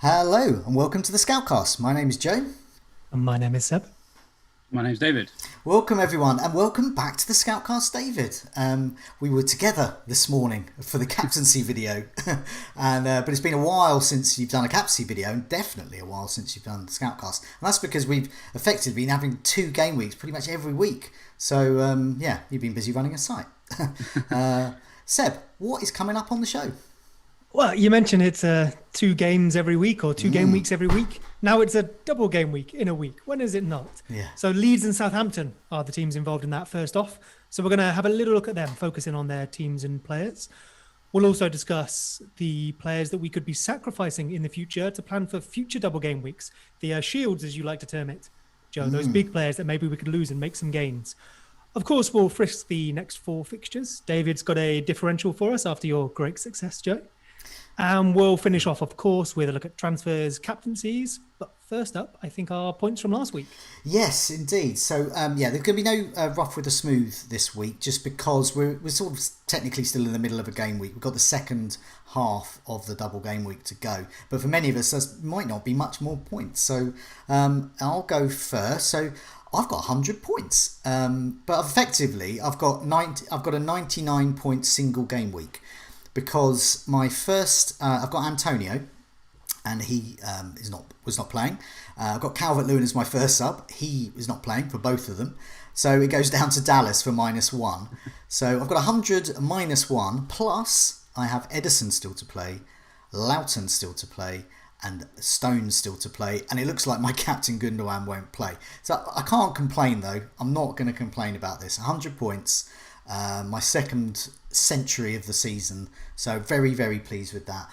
Hello and welcome to the SCOUTCAST. My name is Joe. And my name is Seb. My name's David. Welcome everyone and welcome back to the SCOUTCAST, David. We were together this morning for the Captaincy video, but it's been a while since you've done a Captaincy video and definitely a while since you've done the SCOUTCAST. And that's because we've effectively been having 2 game weeks pretty much every week. So you've been busy running a site. Seb, what is coming up on the show? Well, you mentioned it's 2 games every week or 2 game weeks every week. Now it's a double game week in a week. When is it not? Yeah. So Leeds and Southampton are the teams involved in that first off. So we're going to have a little look at them, focusing on their teams and players. We'll also discuss the players that we could be sacrificing in the future to plan for future double game weeks. The shields, as you like to term it, Joe, those big players that maybe we could lose and make some gains. Of course, we'll frisk the next 4 fixtures. David's got a differential for us after your great success, Joe. And we'll finish off, of course, with a look at transfers, captaincies. But first up, I think our points from last week. Yes, indeed. So, there's going to be no rough with the smooth this week, just because we're sort of technically still in the middle of a game week. We've got the second half of the double game week to go. But for many of us, there might not be much more points. So I'll go first. So I've got 100 points. But effectively, I've got a 99-point single game week. Because my first, I've got Antonio, and he was not playing. I've got Calvert-Lewin as my first sub. He is not playing for both of them. So it goes down to Dallas for -1. So I've got 100 -1, plus I have Edison still to play, Loughton still to play, and Stones still to play. And it looks like my captain Gundogan won't play. So I can't complain though. I'm not going to complain about this. 100 points. My second century of the season, so very, very pleased with that.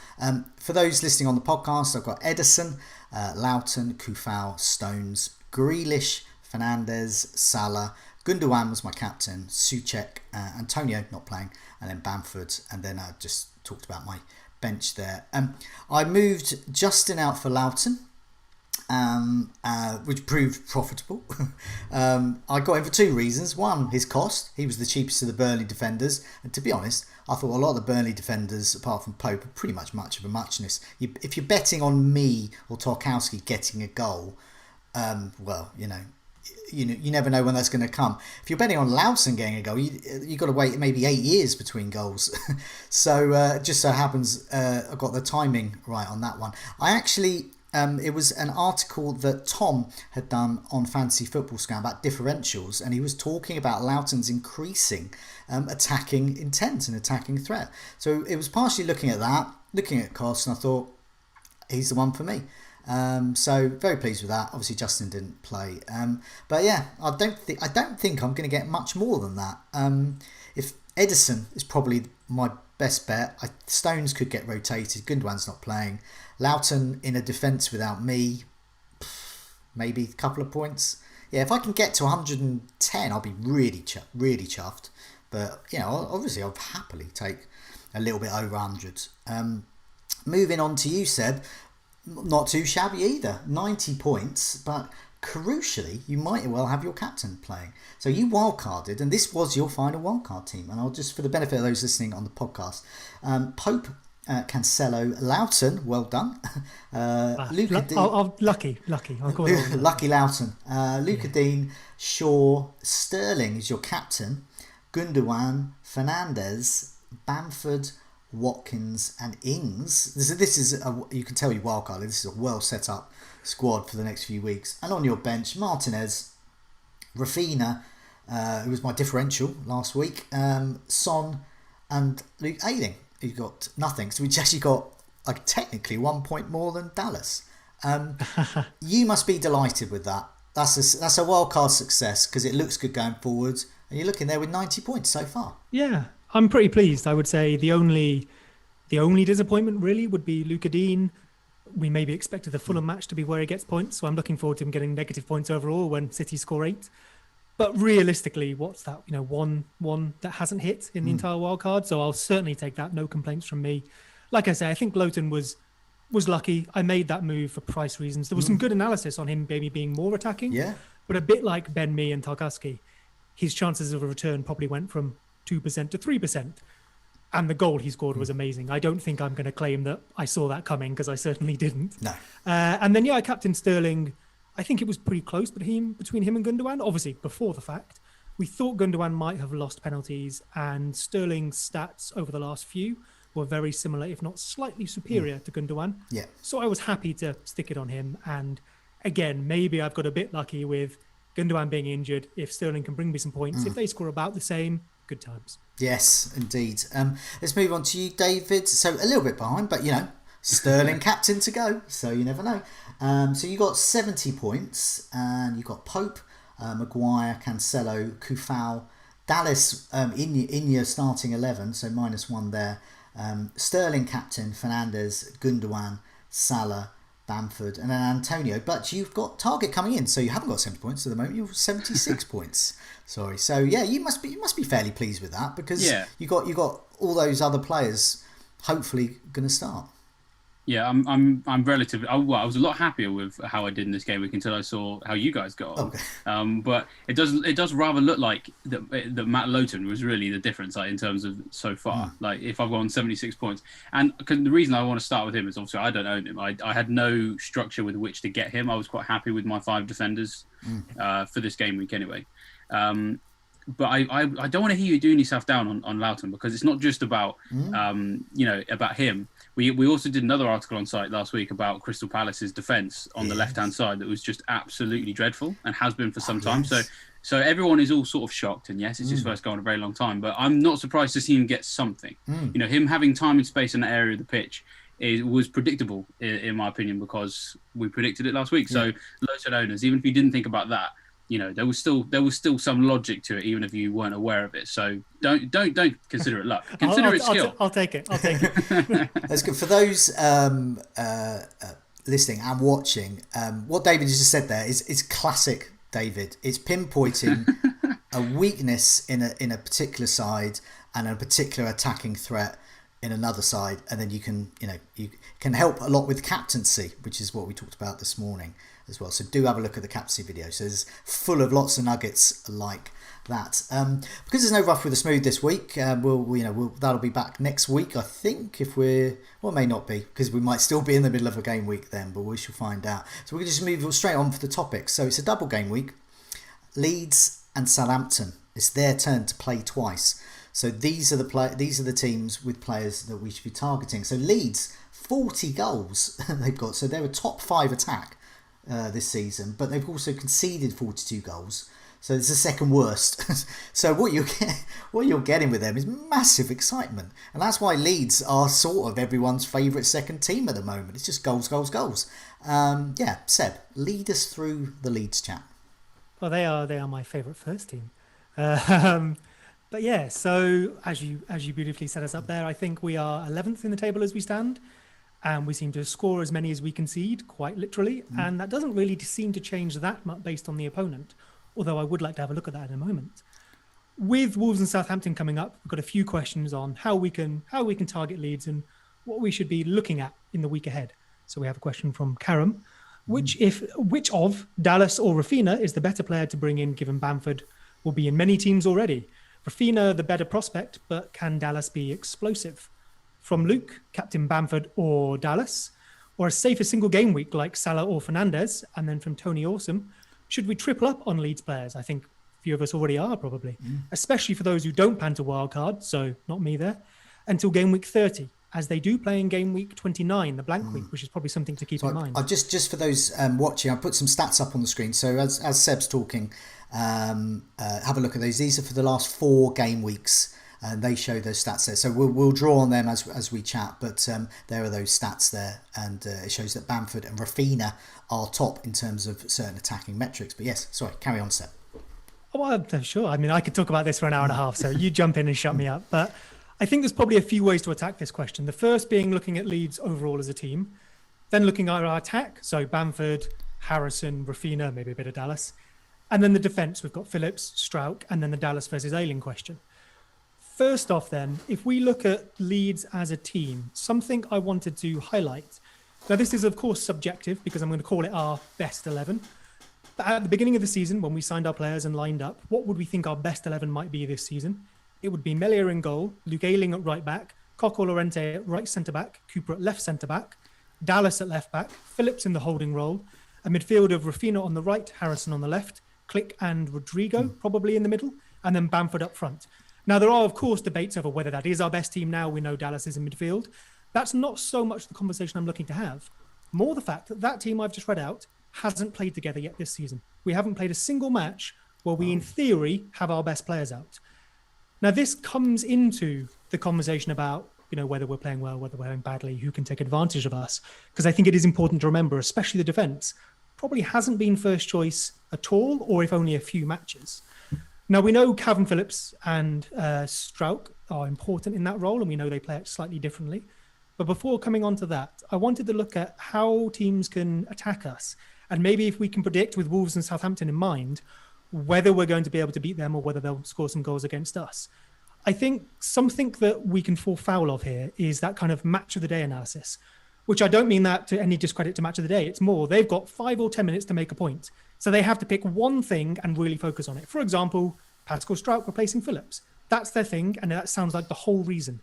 For those listening on the podcast, I've got Edison, Loughton, Kufau, Stones, Grealish, Fernandez, Salah, Gundogan was my captain, Soucek, Antonio not playing, and then Bamford, and then I just talked about my bench there. I moved Justin out for Loughton, which proved profitable. I got him for 2 reasons. One, his cost. He was the cheapest of the Burnley defenders, and to be honest, I thought a lot of the Burnley defenders, apart from Pope, are pretty much of a muchness. If you're betting on me or Tarkowski getting a goal, you never know when that's going to come. If you're betting on Loughton getting a goal, you've got to wait maybe 8 years between goals. So just so happens I got the timing right on that one. I actually. It was an article that Tom had done on Fantasy Football Scout about differentials, and he was talking about Loughton's increasing attacking intent and attacking threat. So it was partially looking at that, looking at costs, and I thought he's the one for me. So very pleased with that. Obviously Justin didn't play, but yeah, I don't think I'm going to get much more than that. If Edison is probably my best bet. Stones could get rotated. Gundogan's not playing. Loughton in a defence without me, maybe a couple of points. Yeah, if I can get to 110, I'll be really chuffed. But obviously, I'll happily take a little bit over 100. Moving on to you, Seb. Not too shabby either. 90 points, but crucially, you might well have your captain playing. So you wildcarded, and this was your final wildcard team. And I'll just, for the benefit of those listening on the podcast, Pope, Cancelo, Loughton, well done. Luca Dean, lucky. I'll call it lucky Loughton. Luca Dean, Shaw, Sterling is your captain. Gundogan, Fernandez, Bamford, Watkins, and Ings. This is you can tell you wildcard. This is a well set up squad for the next few weeks. And on your bench, Martinez, Rafinha, who was my differential last week, Son, and Luke Ailing, who got nothing. So we actually got technically 1 point more than Dallas. You must be delighted with that. That's a wildcard success because it looks good going forwards, and you're looking there with 90 points so far. Yeah, I'm pretty pleased. I would say the only disappointment really would be Luca Dean. We maybe expected the Fulham match to be where he gets points, so I'm looking forward to him getting negative points overall when City score 8. But realistically, what's that? One that hasn't hit in the entire wildcard. So I'll certainly take that. No complaints from me. Like I say, I think Loughton was lucky. I made that move for price reasons. There was some good analysis on him maybe being more attacking. Yeah. But a bit like Ben Mee and Tarkowski, his chances of a return probably went from 2% to 3%. And the goal he scored was amazing. I don't think I'm going to claim that I saw that coming, because I certainly didn't. No. And then, I captained Sterling. I think it was pretty close between him and Gundogan, obviously before the fact. We thought Gundogan might have lost penalties, and Sterling's stats over the last few were very similar, if not slightly superior to Gundogan. Yeah. So I was happy to stick it on him. And again, maybe I've got a bit lucky with Gundogan being injured. If Sterling can bring me some points, if they score about the same, good times. Yes, indeed. Let's move on to you, David. So a little bit behind, but Sterling captain to go, so you never know. So you got 70 points, and you got Pope, Maguire, Cancelo, Kufal, Dallas in your starting 11, so -1 there. Sterling captain, Fernandez, Gundogan, Salah, Bamford, and then Antonio. But you've got Target coming in, so you haven't got 70 points at the moment. You've 76 points. Sorry. So you must be fairly pleased with that, because you got all those other players hopefully going to start. Yeah, I'm relatively. I was a lot happier with how I did in this game week until I saw how you guys got on. Okay. But it does rather look like that Matt Lowton was really the difference, like, in terms of so far. Like, if I've gone 76 points, and the reason I want to start with him is obviously I don't own him. I had no structure with which to get him. I was quite happy with my 5 defenders for this game week anyway. But I don't want to hear you doing yourself down on Loughton, because it's not just about about him. We also did another article on site last week about Crystal Palace's defence on the left hand side that was just absolutely dreadful, and has been for some time. So everyone is all sort of shocked, and yes, it's his first goal in a very long time, but I'm not surprised to see him get something. Him having time and space in that area of the pitch was predictable in my opinion, because we predicted it last week. So loads of owners, even if you didn't think about that, there was still some logic to it, even if you weren't aware of it. So don't consider it luck. Consider it skill. I'll take it. That's good for those listening and watching. What David just said there is classic David. It's pinpointing a weakness in a particular side and a particular attacking threat in another side, and then you can help a lot with captaincy, which is what we talked about this morning as well. So do have a look at the captaincy video. So it's full of lots of nuggets like that. Because there's no rough with the smooth this week, that'll be back next week, I think. If it may not be, because we might still be in the middle of a game week then, but we shall find out. So we can just move straight on for the topics. So it's a double game week. Leeds and Southampton. It's their turn to play twice. So these are the teams with players that we should be targeting. So Leeds, 40 goals they've got. So they're a top 5 attack this season, but they've also conceded 42 goals. So it's the second worst. So what you're getting with them is massive excitement, and that's why Leeds are sort of everyone's favourite second team at the moment. It's just goals. Seb, lead us through the Leeds chat. Well, they are my favourite first team. But yeah, so as you beautifully set us up there, I think we are 11th in the table as we stand, and we seem to score as many as we concede, quite literally, and that doesn't really seem to change that much based on the opponent, although I would like to have a look at that in a moment. With Wolves and Southampton coming up, we've got a few questions on how we can target Leeds and what we should be looking at in the week ahead. So we have a question from Karam, which of Dallas or Rafinha is the better player to bring in, given Bamford will be in many teams already? Rafinha, the better prospect, but can Dallas be explosive? From Luke, captain Bamford or Dallas? Or a safer single game week like Salah or Fernandez? And then from Tony Awesome, should we triple up on Leeds players? I think a few of us already are, probably. Especially for those who don't plan to wildcard, so not me there, until game week 30, as they do play in game week 29, the blank week, which is probably something to keep in mind. Just for those watching, I put some stats up on the screen. So as Seb's talking, have a look at those. These are for the last 4 game weeks, and they show those stats there. So we'll draw on them as we chat, but there are those stats there, and it shows that Bamford and Rafinha are top in terms of certain attacking metrics. But yes, sorry, carry on, Seb. Well, sure. I mean, I could talk about this for an hour and a half, so you jump in and shut me up. But I think there's probably a few ways to attack this question. The first being looking at Leeds overall as a team, then looking at our attack, so Bamford, Harrison, Rafinha, maybe a bit of Dallas. And then the defence, we've got Phillips, Strauch, and then the Dallas versus Ailing question. First off then, if we look at Leeds as a team, something I wanted to highlight. Now this is of course subjective, because I'm going to call it our best 11. But at the beginning of the season, when we signed our players and lined up, what would we think our best 11 might be this season? it would be Melia in goal, Luke Ailing at right back, Coco Llorente at right centre-back, Cooper at left centre-back, Dallas at left-back, Phillips in the holding role, a midfield of Rafina on the right, Harrison on the left, Click and Rodrigo probably in the middle, and then Bamford up front. Now, there are, of course, debates over whether that is our best team now. We know Dallas is in midfield. That's not so much the conversation I'm looking to have. More the fact that that team I've just read out hasn't played together yet this season. We haven't played a single match where we, in theory, have our best players out. Now, this comes into the conversation about, whether we're playing well, whether we're playing badly, who can take advantage of us. Because I think it is important to remember, especially the defence, probably hasn't been first choice at all, or if only a few matches. Now, we know Calvin Phillips and Struijk are important in that role, and we know they play it slightly differently. But before coming on to that, I wanted to look at how teams can attack us, and maybe if we can predict with Wolves and Southampton in mind, whether we're going to be able to beat them or whether they'll score some goals against us. I think something that we can fall foul of here is that kind of match of the day analysis, which I don't mean that to any discredit to match of the day. It's more, they've got 5 or 10 minutes to make a point. So they have to pick one thing and really focus on it. For example, Pascal Struijk replacing Phillips. That's their thing, and that sounds like the whole reason.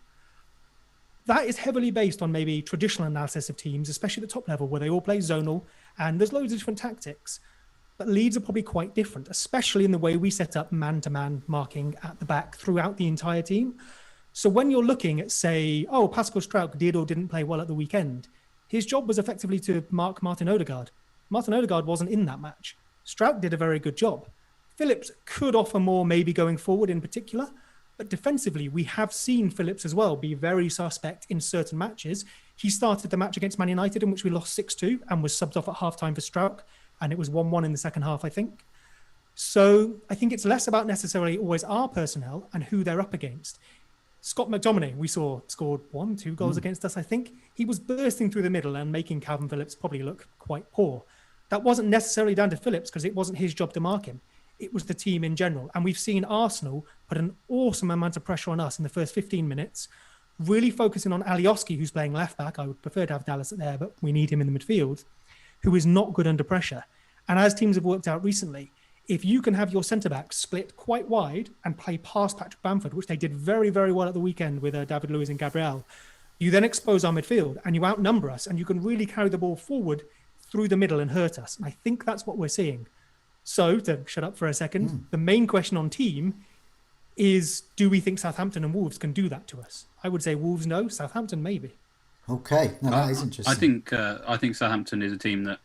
That is heavily based on maybe traditional analysis of teams, especially at the top level, where they all play zonal, and there's loads of different tactics. But Leeds are probably quite different, especially in the way we set up man-to-man marking at the back throughout the entire team. So when you're looking at, say, Pascal Struijk did or didn't play well at the weekend, his job was effectively to mark Martin Odegaard. Martin Odegaard wasn't in that match. Struijk did a very good job. Phillips could offer more maybe going forward in particular, but defensively, we have seen Phillips as well be very suspect in certain matches. He started the match against Man United in which we lost 6-2 and was subbed off at half-time for Struijk, and it was 1-1 in the second half, I think. So I think it's less about necessarily always our personnel and who they're up against. Scott McTominay, we saw, scored 1-2 goals against us, I think. He was bursting through the middle and making Calvin Phillips probably look quite poor. That wasn't necessarily down to Phillips because it wasn't his job to mark him. It was the team in general. And we've seen Arsenal put an awesome amount of pressure on us in the first 15 minutes, really focusing on Alioski, who's playing left back. I would prefer to have Dallas there, but we need him in the midfield, who is not good under pressure. And as teams have worked out recently, if you can have your centre-backs split quite wide and play past Patrick Bamford, which they did very, very well at the weekend with David Luiz and Gabriel, you then expose our midfield and you outnumber us and you can really carry the ball forward through the middle and hurt us. And I think that's what we're seeing. So, to shut up for a second, the main question on team is, do we think Southampton and Wolves can do that to us? I would say Wolves no, Southampton maybe. Okay, no, that is interesting. I think Southampton is a team that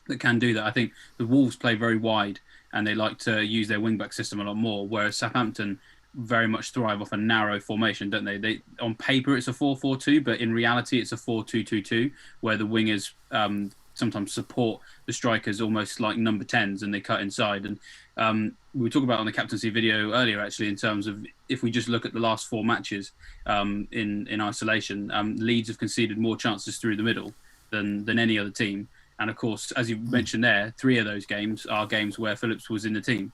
that can do that. I think the Wolves play very wide and they like to use their wing-back system a lot more, whereas Southampton very much thrive off a narrow formation, don't they? They on paper it's a 4-4-2, but in reality it's a 4-2-2-2, where the wingers sometimes support the strikers almost like number 10s and they cut inside. And we talked about on the captaincy video earlier, actually, in terms of if we just look at the last 4 matches in isolation, Leeds have conceded more chances through the middle than any other team. And of course, as you mentioned there, 3 of those games are games where Phillips was in the team.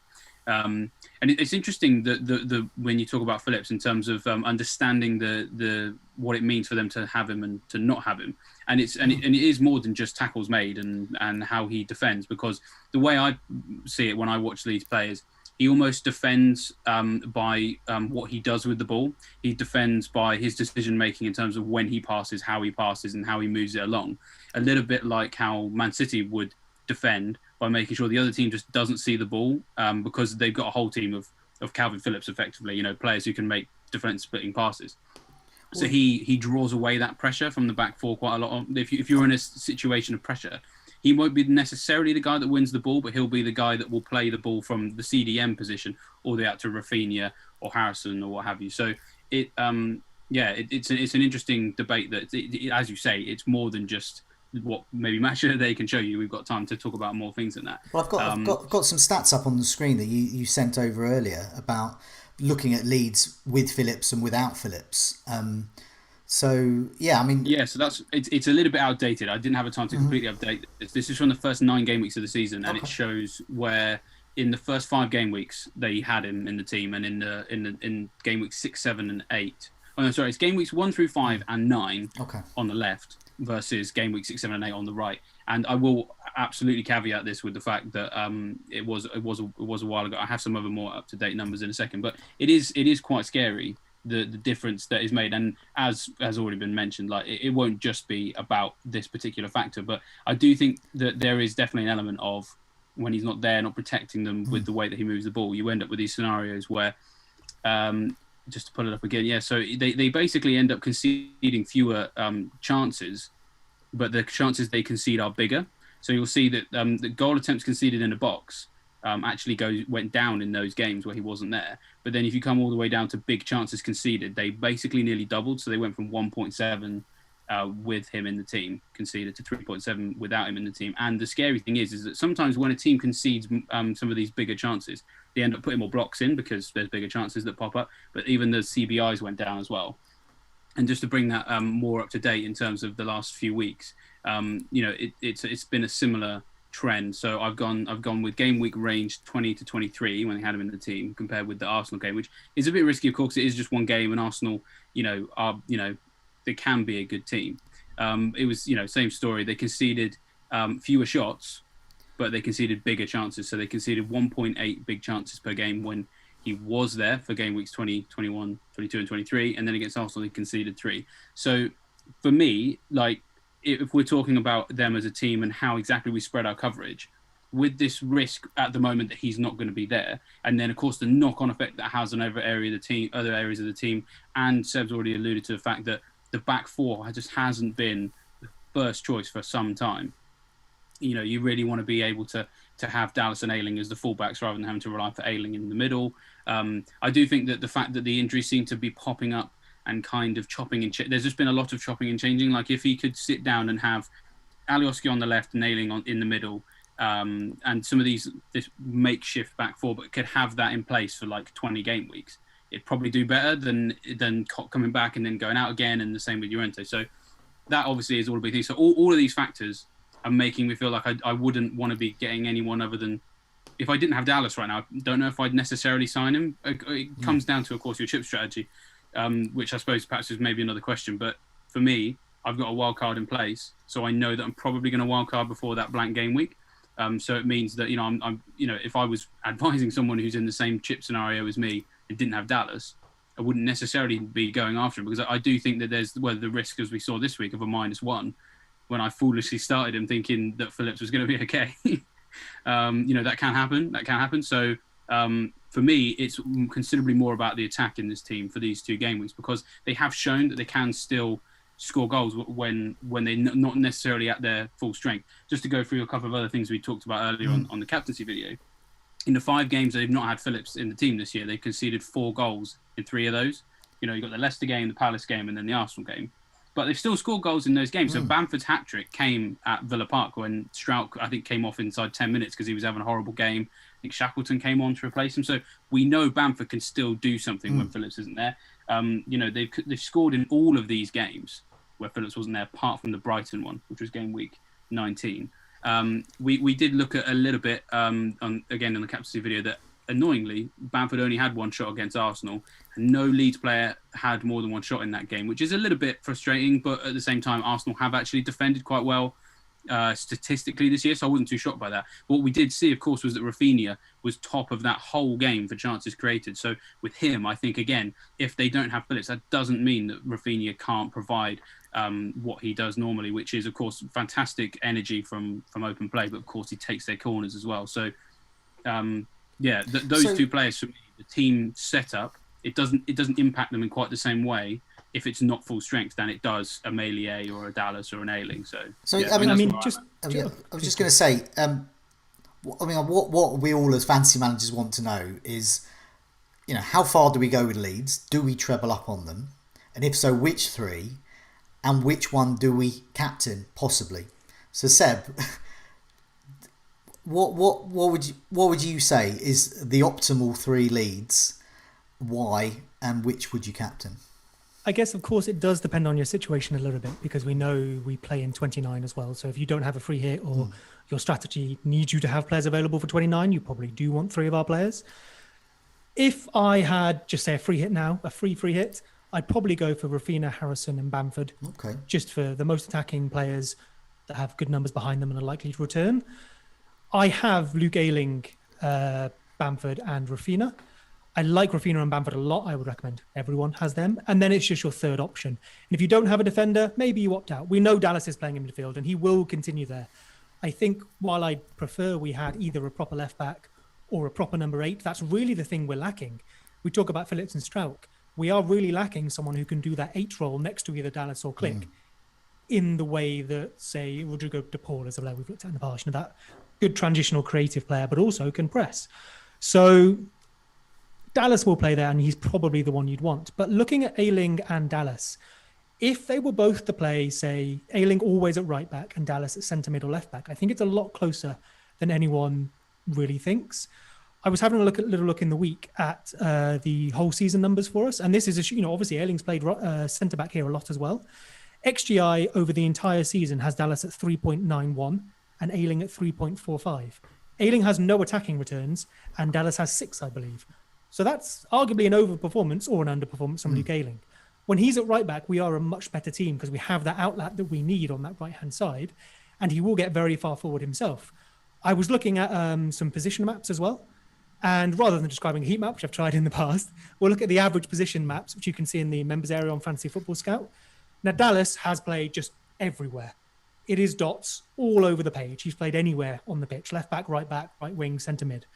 And it's interesting that when you talk about Phillips in terms of understanding the what it means for them to have him and to not have him, and it is more than just tackles made and how he defends, because the way I see it when I watch Leeds players, he almost defends by what he does with the ball. He defends by his decision making in terms of when he passes, how he passes, and how he moves it along. A little bit like how Man City would defend by making sure the other team just doesn't see the ball, because they've got a whole team of Calvin Phillips, effectively, players who can make defence splitting passes. So he draws away that pressure from the back four quite a lot. If you're in a situation of pressure, he won't be necessarily the guy that wins the ball, but he'll be the guy that will play the ball from the CDM position all the way out to Rafinha or Harrison or what have you. So it's an interesting debate that, as you say, it's more than just what maybe Match of the Day can show you. We've got time to talk about more things than that. Well, I've got some stats up on the screen that you sent over earlier about looking at Leeds with Phillips and without Phillips. So that's it's a little bit outdated. I didn't have a time to completely update this. This is from the first 9 game weeks of the season, and it shows where in the first 5 game weeks they had him in the team, and in game weeks 6, 7, and 8. Oh no, sorry, it's game weeks 1 through 5 and 9 on the left versus game week 6, 7, and 8 on the right. And I will absolutely caveat this with the fact that it was a while ago. I have some other more up to date numbers in a second, but it is quite scary the difference that is made. And as has already been mentioned, like it won't just be about this particular factor, but I do think that there is definitely an element of when he's not there, not protecting them with the way that he moves the ball, you end up with these scenarios where, just to pull it up again, yeah. So they basically end up conceding fewer chances, but the chances they concede are bigger. So you'll see that the goal attempts conceded in the box actually went down in those games where he wasn't there. But then if you come all the way down to big chances conceded, they basically nearly doubled. So they went from 1.7 with him in the team conceded to 3.7 without him in the team. And the scary thing is that sometimes when a team concedes some of these bigger chances, they end up putting more blocks in because there's bigger chances that pop up. But even the CBIs went down as well. And just to bring that more up to date in terms of the last few weeks, it's been a similar trend. So I've gone with game week range 20 to 23 when they had him in the team compared with the Arsenal game, which is a bit risky. Of course, it is just one game, and Arsenal, they can be a good team. It was, same story. They conceded fewer shots, but they conceded bigger chances. So they conceded 1.8 big chances per game when he was there for game weeks 20, 21, 22 and 23. And then against Arsenal, they conceded 3. So for me, like, if we're talking about them as a team and how exactly we spread our coverage, with this risk at the moment that he's not going to be there, and then of course the knock-on effect that has on other areas of the team, and Seb's already alluded to the fact that the back four just hasn't been the first choice for some time. You really want to be able to have Dallas and Ailing as the fullbacks rather than having to rely for Ailing in the middle. I do think that the fact that the injuries seem to be popping up and kind of chopping and there's just been a lot of chopping and changing. Like if he could sit down and have Alioski on the left and Ailing in the middle, and some of this makeshift back four, but could have that in place for like 20 game weeks, it'd probably do better than coming back and then going out again, and the same with Llorente. So that obviously is all a big thing. So all of these factors are making me feel like I wouldn't want to be getting anyone other than, if I didn't have Dallas right now, I don't know if I'd necessarily sign him. It comes down to, of course, your chip strategy, which I suppose perhaps is maybe another question. But for me, I've got a wild card in place, so I know that I'm probably going to wild card before that blank game week. So it means that I'm if I was advising someone who's in the same chip scenario as me and didn't have Dallas, I wouldn't necessarily be going after him, because I do think that there's the risk, as we saw this week, of a -1 when I foolishly started him thinking that Phillips was going to be okay. That can happen. So for me, it's considerably more about the attack in this team for these 2 game weeks, because they have shown that they can still score goals when they're not necessarily at their full strength. Just to go through a couple of other things we talked about earlier on the captaincy video. In the 5 games they've not had Phillips in the team this year, they conceded 4 goals in 3 of those. You've got the Leicester game, the Palace game, and then the Arsenal game. But they've still scored goals in those games. So Bamford's hat-trick came at Villa Park when Strout, I think, came off inside 10 minutes because he was having a horrible game. I think Shackleton came on to replace him. So we know Bamford can still do something when Phillips isn't there. They've scored in all of these games where Phillips wasn't there, apart from the Brighton one, which was game week 19. We did look at a little bit, again, in the captaincy video, that annoyingly, Bamford only had 1 shot against Arsenal, and no Leeds player had more than 1 shot in that game, which is a little bit frustrating. But at the same time, Arsenal have actually defended quite well statistically this year, so I wasn't too shocked by that. What we did see, of course, was that Rafinha was top of that whole game for chances created. So with him, I think, again, if they don't have Phillips, that doesn't mean that Rafinha can't provide what he does normally, which is, of course, fantastic energy from open play, but of course he takes their corners as well. So those 2 players, for me, the team setup, it doesn't impact them in quite the same way if it's not full strength than it does a Meilier or a Dallas or an Ailing. I was just going to say, what we all as fantasy managers want to know is, how far do we go with Leeds? Do we treble up on them? And if so, which 3? And which one do we captain, possibly? So Seb, what would you say is the optimal 3 Leeds? Why, and which would you captain? I guess, of course, it does depend on your situation a little bit, because we know we play in 29 as well. So if you don't have a free hit, or your strategy needs you to have players available for 29, you probably do want 3 of our players. If I had, just say, a free hit now, a free hit, I'd probably go for Rafinha, Harrison and Bamford. Okay. Just for the most attacking players that have good numbers behind them and are likely to return. I have Luke Ailing, Bamford and Raphinha. I like Raphinha and Bamford a lot. I would recommend everyone has them. And then it's just your third option. And if you don't have a defender, maybe you opt out. We know Dallas is playing in midfield and he will continue there. I think while I prefer we had either a proper left back or a proper number 8, that's really the thing we're lacking. We talk about Phillips and Strauch. We are really lacking someone who can do that 8 role next to either Dallas or Click in the way that, say, Rodrigo de Paul is a player we've looked at in the past. You know, that good transitional creative player, but also can press. So Dallas will play there and he's probably the one you'd want. But looking at Ailing and Dallas, if they were both to play, say, Ailing always at right back and Dallas at centre mid or left back, I think it's a lot closer than anyone really thinks. I was having a little look in the week at the whole season numbers for us. And this is, obviously Ailing's played centre back here a lot as well. XGI over the entire season has Dallas at 3.91 and Ailing at 3.45. Ailing has no attacking returns and Dallas has 6, I believe. So that's arguably an overperformance or an underperformance from Luke Ailing. When he's at right back, we are a much better team because we have that outlet that we need on that right-hand side, and he will get very far forward himself. I was looking at some position maps as well, and rather than describing a heat map, which I've tried in the past, we'll look at the average position maps, which you can see in the members area on Fantasy Football Scout. Now, Dallas has played just everywhere. It is dots all over the page. He's played anywhere on the pitch, left back, right wing, centre mid.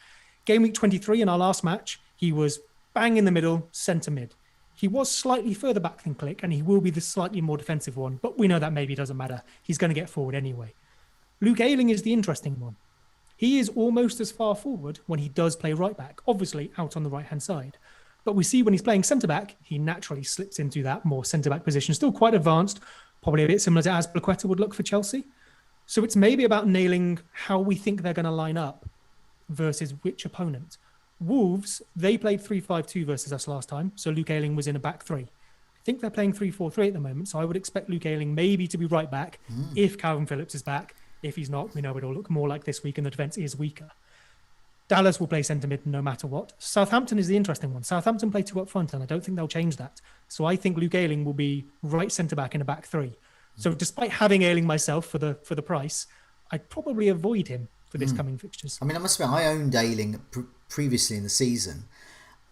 Game week 23 in our last match, he was bang in the middle, centre mid. He was slightly further back than Click, and he will be the slightly more defensive one, but we know that maybe doesn't matter. He's going to get forward anyway. Luke Ailing is the interesting one. He is almost as far forward when he does play right back, obviously out on the right-hand side. But we see when he's playing centre-back, he naturally slips into that more centre-back position. Still quite advanced, probably a bit similar to as Blaqueta would look for Chelsea. So it's maybe about nailing how we think they're going to line up versus which opponent. Wolves, they played 3-5-2 versus us last time, so Luke Ailing was in a back 3. I think they're playing 3-4-3 at the moment, so I would expect Luke Ailing maybe to be right back if Calvin Phillips is back. If he's not, we know it'll look more like this week and the defence is weaker. Dallas will play centre mid no matter what. Southampton is the interesting one. Southampton play 2 up front, and I don't think they'll change that. So I think Luke Ailing will be right centre back in a back 3. So despite having Ailing myself for the price, I'd probably avoid him for this coming fixtures. I mean, I must admit, I owned Ailing previously in the season,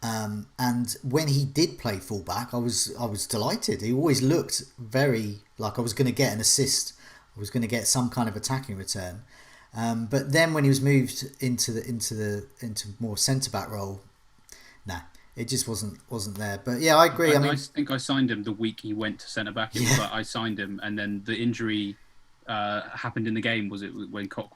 and when he did play fullback, I was delighted. He always looked very like I was going to get an assist. I was going to get some kind of attacking return. But then when he was moved into more centre back role, it just wasn't there. But yeah, I agree. I think I signed him the week he went to centre back. But I signed him, and then the injury happened in the game. Was it when Koch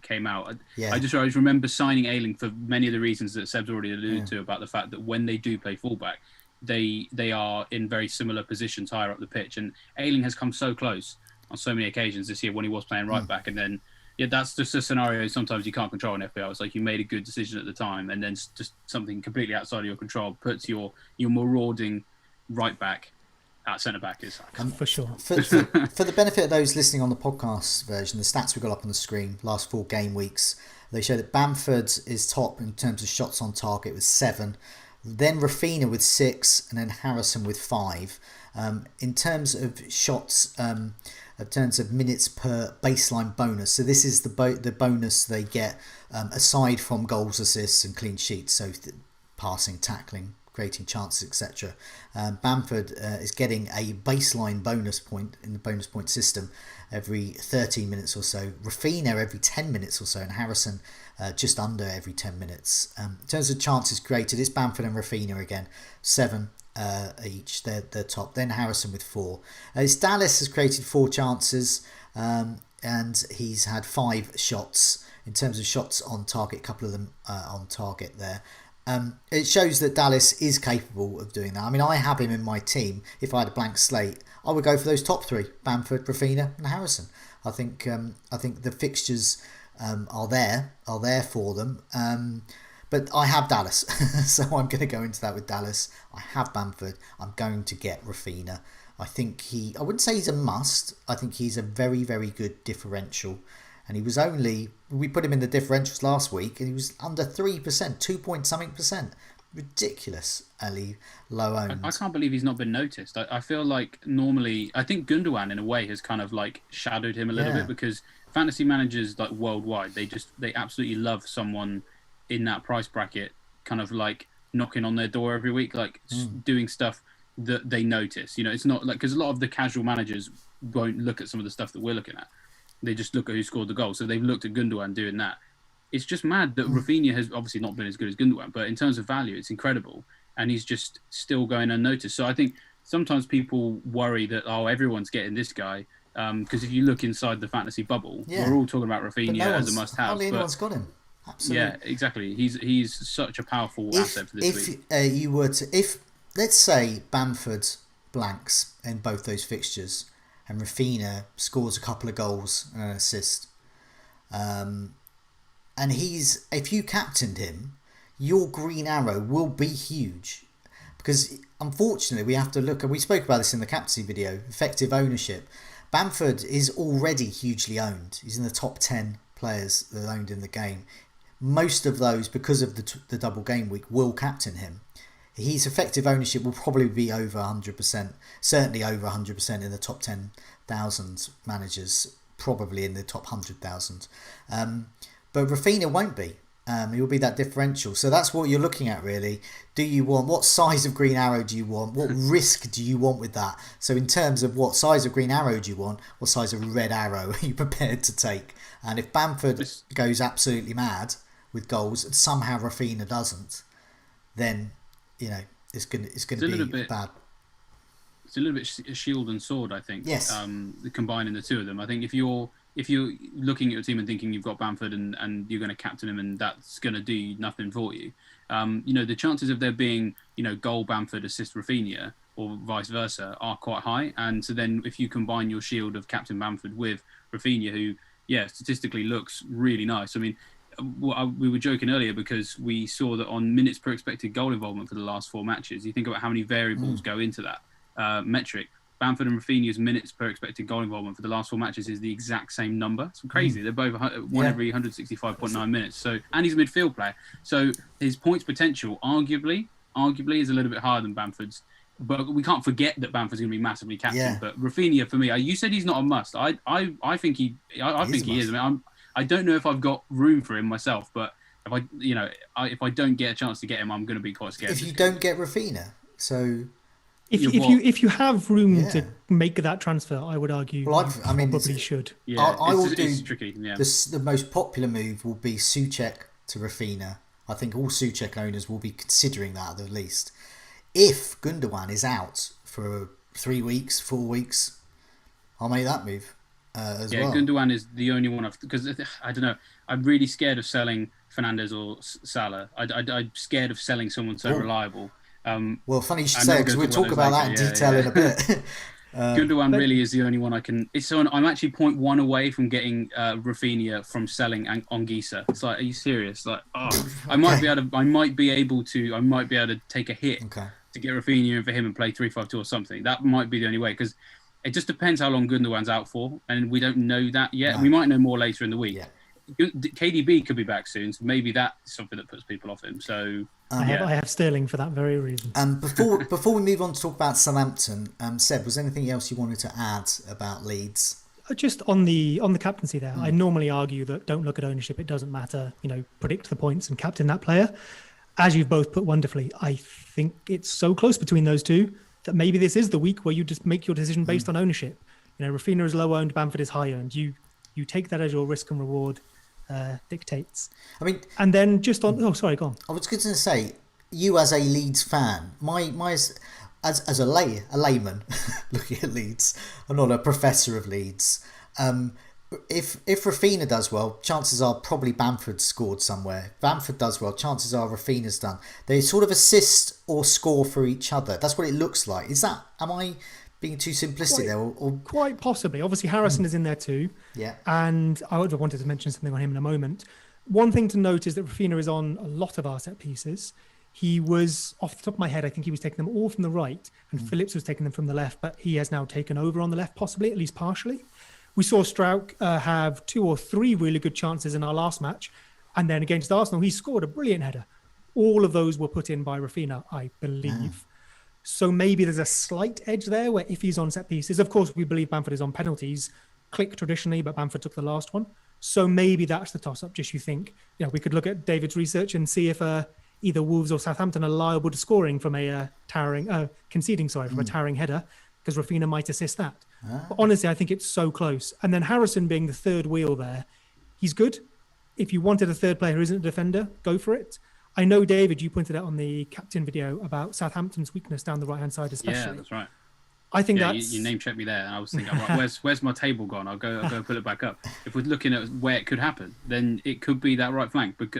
came out? Yeah. I just remember signing Ailing for many of the reasons that Seb's already alluded to about the fact that when they do play fullback, they are in very similar positions higher up the pitch, and Ailing has come so close on so many occasions this year when he was playing right back, and then that's just a scenario sometimes you can't control in FPL. It's like you made a good decision at the time, and then just something completely outside of your control puts your marauding right back at centre back. Is for sure. For the benefit of those listening on the podcast version, the stats we got up on the screen last 4 game weeks, they show that Bamford is top in terms of shots on target with 7, then Raphinha with 6, and then Harrison with 5. In terms of shots, in terms of minutes per baseline bonus, so this is the bonus they get aside from goals, assists and clean sheets, so passing, tackling, creating chances, etc. Bamford is getting a baseline bonus point in the bonus point system every 13 minutes or so, Raphinha every 10 minutes or so, and Harrison just under every 10 minutes. In terms of chances created, it's Bamford and Raphinha again, 7 each. They're top. Then Harrison with 4. Dallas has created 4 chances, and he's had 5 shots. In terms of shots on target, a couple of them on target there. It shows that Dallas is capable of doing that. I mean, I have him in my team. If I had a blank slate, I would go for those top 3: Bamford, Raphinha, and Harrison. I think the fixtures are there for them. But I have Dallas, so I'm going to go into that with Dallas. I have Bamford. I'm going to get Raphinha. I think I wouldn't say he's a must. I think he's a very, very good differential. And we put him in the differentials last week, and he was under 3%, 2 point something percent. ridiculously low owned. I can't believe he's not been noticed. I feel like normally, I think Gundogan in a way has kind of like shadowed him a little bit, because fantasy managers like worldwide, they absolutely love someone in that price bracket, kind of like knocking on their door every week, like doing stuff that they notice. You know, it's not like, because a lot of the casual managers won't look at some of the stuff that we're looking at. They just look at who scored the goal. So they've looked at Gundogan doing that. It's just mad that Rafinha has obviously not been as good as Gundogan, but in terms of value, it's incredible. And he's just still going unnoticed. So I think sometimes people worry that, everyone's getting this guy. Because if you look inside the fantasy bubble, we're all talking about Rafinha as a must-have. Hardly anyone's got him. Absolutely. Yeah, exactly. He's such a powerful asset for this week. If let's say Bamford blanks in both those fixtures, and Rafinha scores a couple of goals and an assist, and if you captained him, your green arrow will be huge, because unfortunately we have to look, and we spoke about this in the captaincy video, effective ownership. Bamford is already hugely owned. He's in the top 10 players that are owned in the game. Most of those, because of the double game week, will captain him. His effective ownership will probably be over 100%, certainly over 100% in the top 10,000 managers, probably in the top 100,000. But Rafinha won't be. He will be that differential. So that's what you're looking at, really. What size of green arrow do you want? What risk do you want with that? So in terms of what size of green arrow do you want, what size of red arrow are you prepared to take? And if Bamford goes absolutely mad with goals and somehow Rafinha doesn't, then it's going to be bad. It's a little bit shield and sword, I think. Yes. Combining the two of them, I think if you're looking at your team and thinking you've got Bamford and you're going to captain him and that's going to do nothing for you, the chances of there being goal Bamford, assist Rafinha, or vice versa are quite high. And so then if you combine your shield of Captain Bamford with Rafinha, who statistically looks really nice. I mean, we were joking earlier because we saw that on minutes per expected goal involvement for the last 4 matches, you think about how many variables go into that metric. Bamford and Rafinha's minutes per expected goal involvement for the last 4 matches is the exact same number. It's crazy. They're both one every 165.9 minutes. So, and he's a midfield player. So his points potential arguably is a little bit higher than Bamford's. But we can't forget that Bamford's going to be massively captain. Yeah. But Rafinha, for me, you said he's not a must. I think he is. I mean, I don't know if I've got room for him myself, but if I don't get a chance to get him, I'm going to be quite scared. If you don't get Rafinha, so. If you have room to make that transfer, I would argue probably should. Yeah, I will do. It's tricky. Yeah. The most popular move will be Soucek to Rafinha. I think all Soucek owners will be considering that at least. If Gundogan is out for 3 weeks, 4 weeks, I'll make that move as well. Yeah, Gundogan is the only one because I don't know. I'm really scared of selling Fernandez or Salah. I'm scared of selling someone so reliable. Well, funny you should say, because we'll talk about that in detail in a bit. Gundogan really is the only one I can. I'm actually 0.1 away from getting Rafinha from selling Anguissa. It's like, are you serious? Like, I might be able to take a hit to get Rafinha in for him and play 3-5-2 or something. That might be the only way, because it just depends how long Gundogan's out for, and we don't know that yet. No. We might know more later in the week. Yeah. KDB could be back soon, so maybe that's something that puts people off him. So I have Sterling for that very reason. Before we move on to talk about Southampton, Seb, was there anything else you wanted to add about Leeds? Just on the captaincy there, I normally argue that don't look at ownership; it doesn't matter. Predict the points and captain that player. As you've both put wonderfully, I think it's so close between those two that maybe this is the week where you just make your decision based on ownership. Rafinha is low owned, Bamford is high owned. You take that as your risk and reward. Dictates. I mean, and then just on. Oh, sorry, go on. I was going to say, you as a Leeds fan, my as a layman looking at Leeds, I'm not a professor of Leeds. If Rafinha does well, chances are probably Bamford scored somewhere. If Bamford does well, chances are Rafinha's done. They sort of assist or score for each other. That's what it looks like. Am I being too simplistic there? Or... Quite possibly. Obviously, Harrison is in there too. Yeah. And I would have wanted to mention something on him in a moment. One thing to note is that Rafinha is on a lot of our set pieces. He was, off the top of my head, I think he was taking them all from the right, and Phillips was taking them from the left, but he has now taken over on the left, possibly, at least partially. We saw Struijk have 2 or 3 really good chances in our last match, and then against Arsenal, he scored a brilliant header. All of those were put in by Rafinha, I believe. So maybe there's a slight edge there where if he's on set pieces, of course, we believe Bamford is on penalties, click traditionally, but Bamford took the last one. So maybe that's the toss-up. Just you think, we could look at David's research and see if either Wolves or Southampton are liable to scoring from a conceding from a towering header, because Rafinha might assist that. But honestly, I think it's so close. And then Harrison being the third wheel there, he's good. If you wanted a third player who isn't a defender, go for it. I know, David, you pointed out on the captain video about Southampton's weakness down the right-hand side especially. Yeah, that's right. I think that's... You name-checked me there, and I was thinking, right, where's my table gone? I'll go put it back up. If we're looking at where it could happen, then it could be that right flank. But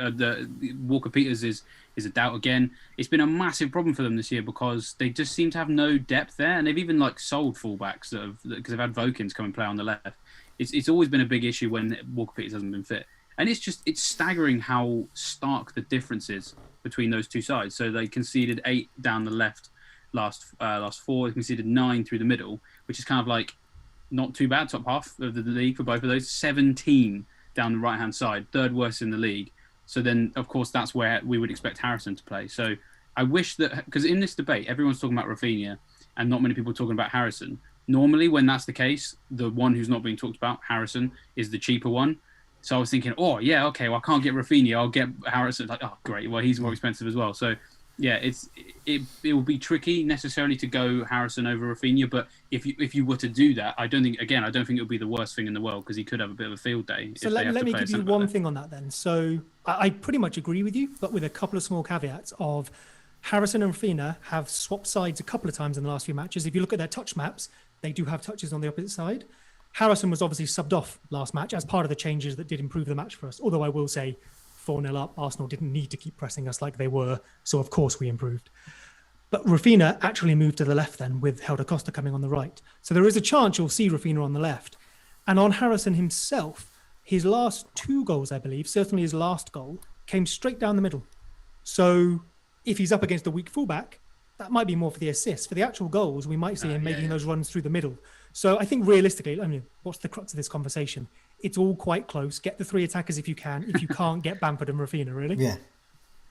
Walker-Peters is a doubt again. It's been a massive problem for them this year because they just seem to have no depth there, and they've even sold fullbacks because they've had Vokins come and play on the left. It's always been a big issue when Walker-Peters hasn't been fit. And it's staggering how stark the difference is between those two sides. So they conceded 8 down the left last 4. They conceded 9 through the middle, which is kind of not too bad, top half of the league for both of those. 17 down the right-hand side, third worst in the league. So then, of course, that's where we would expect Harrison to play. So I wish that, because in this debate, everyone's talking about Rafinha and not many people talking about Harrison. Normally, when that's the case, the one who's not being talked about, Harrison, is the cheaper one. So I was thinking, I can't get Rafinha, I'll get Harrison. Great, well, he's more expensive as well. So, yeah, it will be tricky necessarily to go Harrison over Rafinha. But if you were to do that, I don't think it would be the worst thing in the world because he could have a bit of a field day. So let me give you one thing on that then. So I pretty much agree with you, but with a couple of small caveats of Harrison and Rafinha have swapped sides a couple of times in the last few matches. If you look at their touch maps, they do have touches on the opposite side. Harrison was obviously subbed off last match as part of the changes that did improve the match for us. Although I will say 4-0 up, Arsenal didn't need to keep pressing us like they were. So, of course, we improved. But Rafinha actually moved to the left then with Helder Costa coming on the right. So there is a chance you'll see Rafinha on the left. And on Harrison himself, his last 2 goals, I believe, certainly his last goal, came straight down the middle. So if he's up against a weak fullback, that might be more for the assists. For the actual goals, we might see him making those runs through the middle. So I think realistically, what's the crux of this conversation? It's all quite close. Get the 3 attackers if you can. If you can't, get Bamford and Rafinha, really.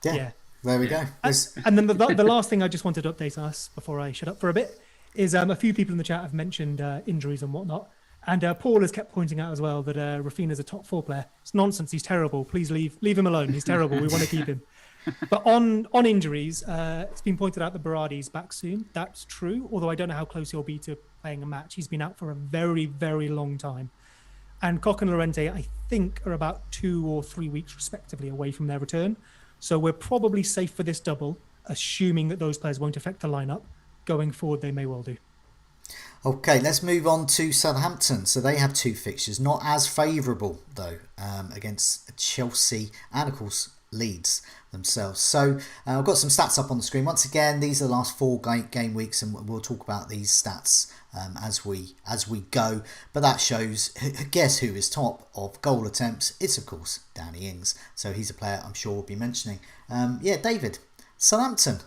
Yeah. There we go. And then the last thing I just wanted to update us before I shut up for a bit is a few people in the chat have mentioned injuries and whatnot. And Paul has kept pointing out as well that Rafinha's a top 4 player. It's nonsense. He's terrible. Please leave him alone. He's terrible. We want to keep him. But on injuries, it's been pointed out that Berardi's back soon. That's true, although I don't know how close he'll be to playing a match. He's been out for a very, very long time. And Koch and Llorente, I think, are about 2 or 3 weeks respectively away from their return. So we're probably safe for this double, assuming that those players won't affect the lineup. Going forward, they may well do. Okay, let's move on to Southampton. So they have 2 fixtures, not as favourable though, against Chelsea and of course Leeds themselves. So I've got some stats up on the screen. Once again, these are the last 4 game weeks, and we'll talk about these stats as we go. But that shows, guess who is top of goal attempts? It's of course Danny Ings. So he's a player I'm sure we'll be mentioning. David, Southampton.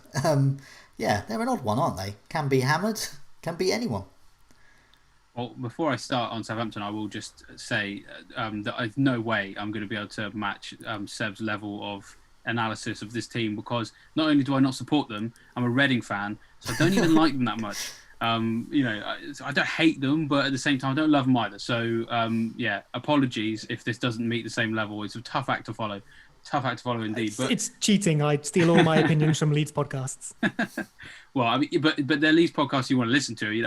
They're an odd one, aren't they? Can be hammered, can be anyone. Well, before I start on Southampton, I will just say that I've no way I'm going to be able to match Seb's level of analysis of this team, because not only do I not support them, I'm a Reading fan, so I don't even like them that much. I don't hate them, but at the same time, I don't love them either. So, apologies if this doesn't meet the same level. It's a tough act to follow. Tough act to follow indeed. It's cheating. I'd steal all my opinions from Leeds podcasts. Well, I mean, but they're Leeds podcasts you want to listen to.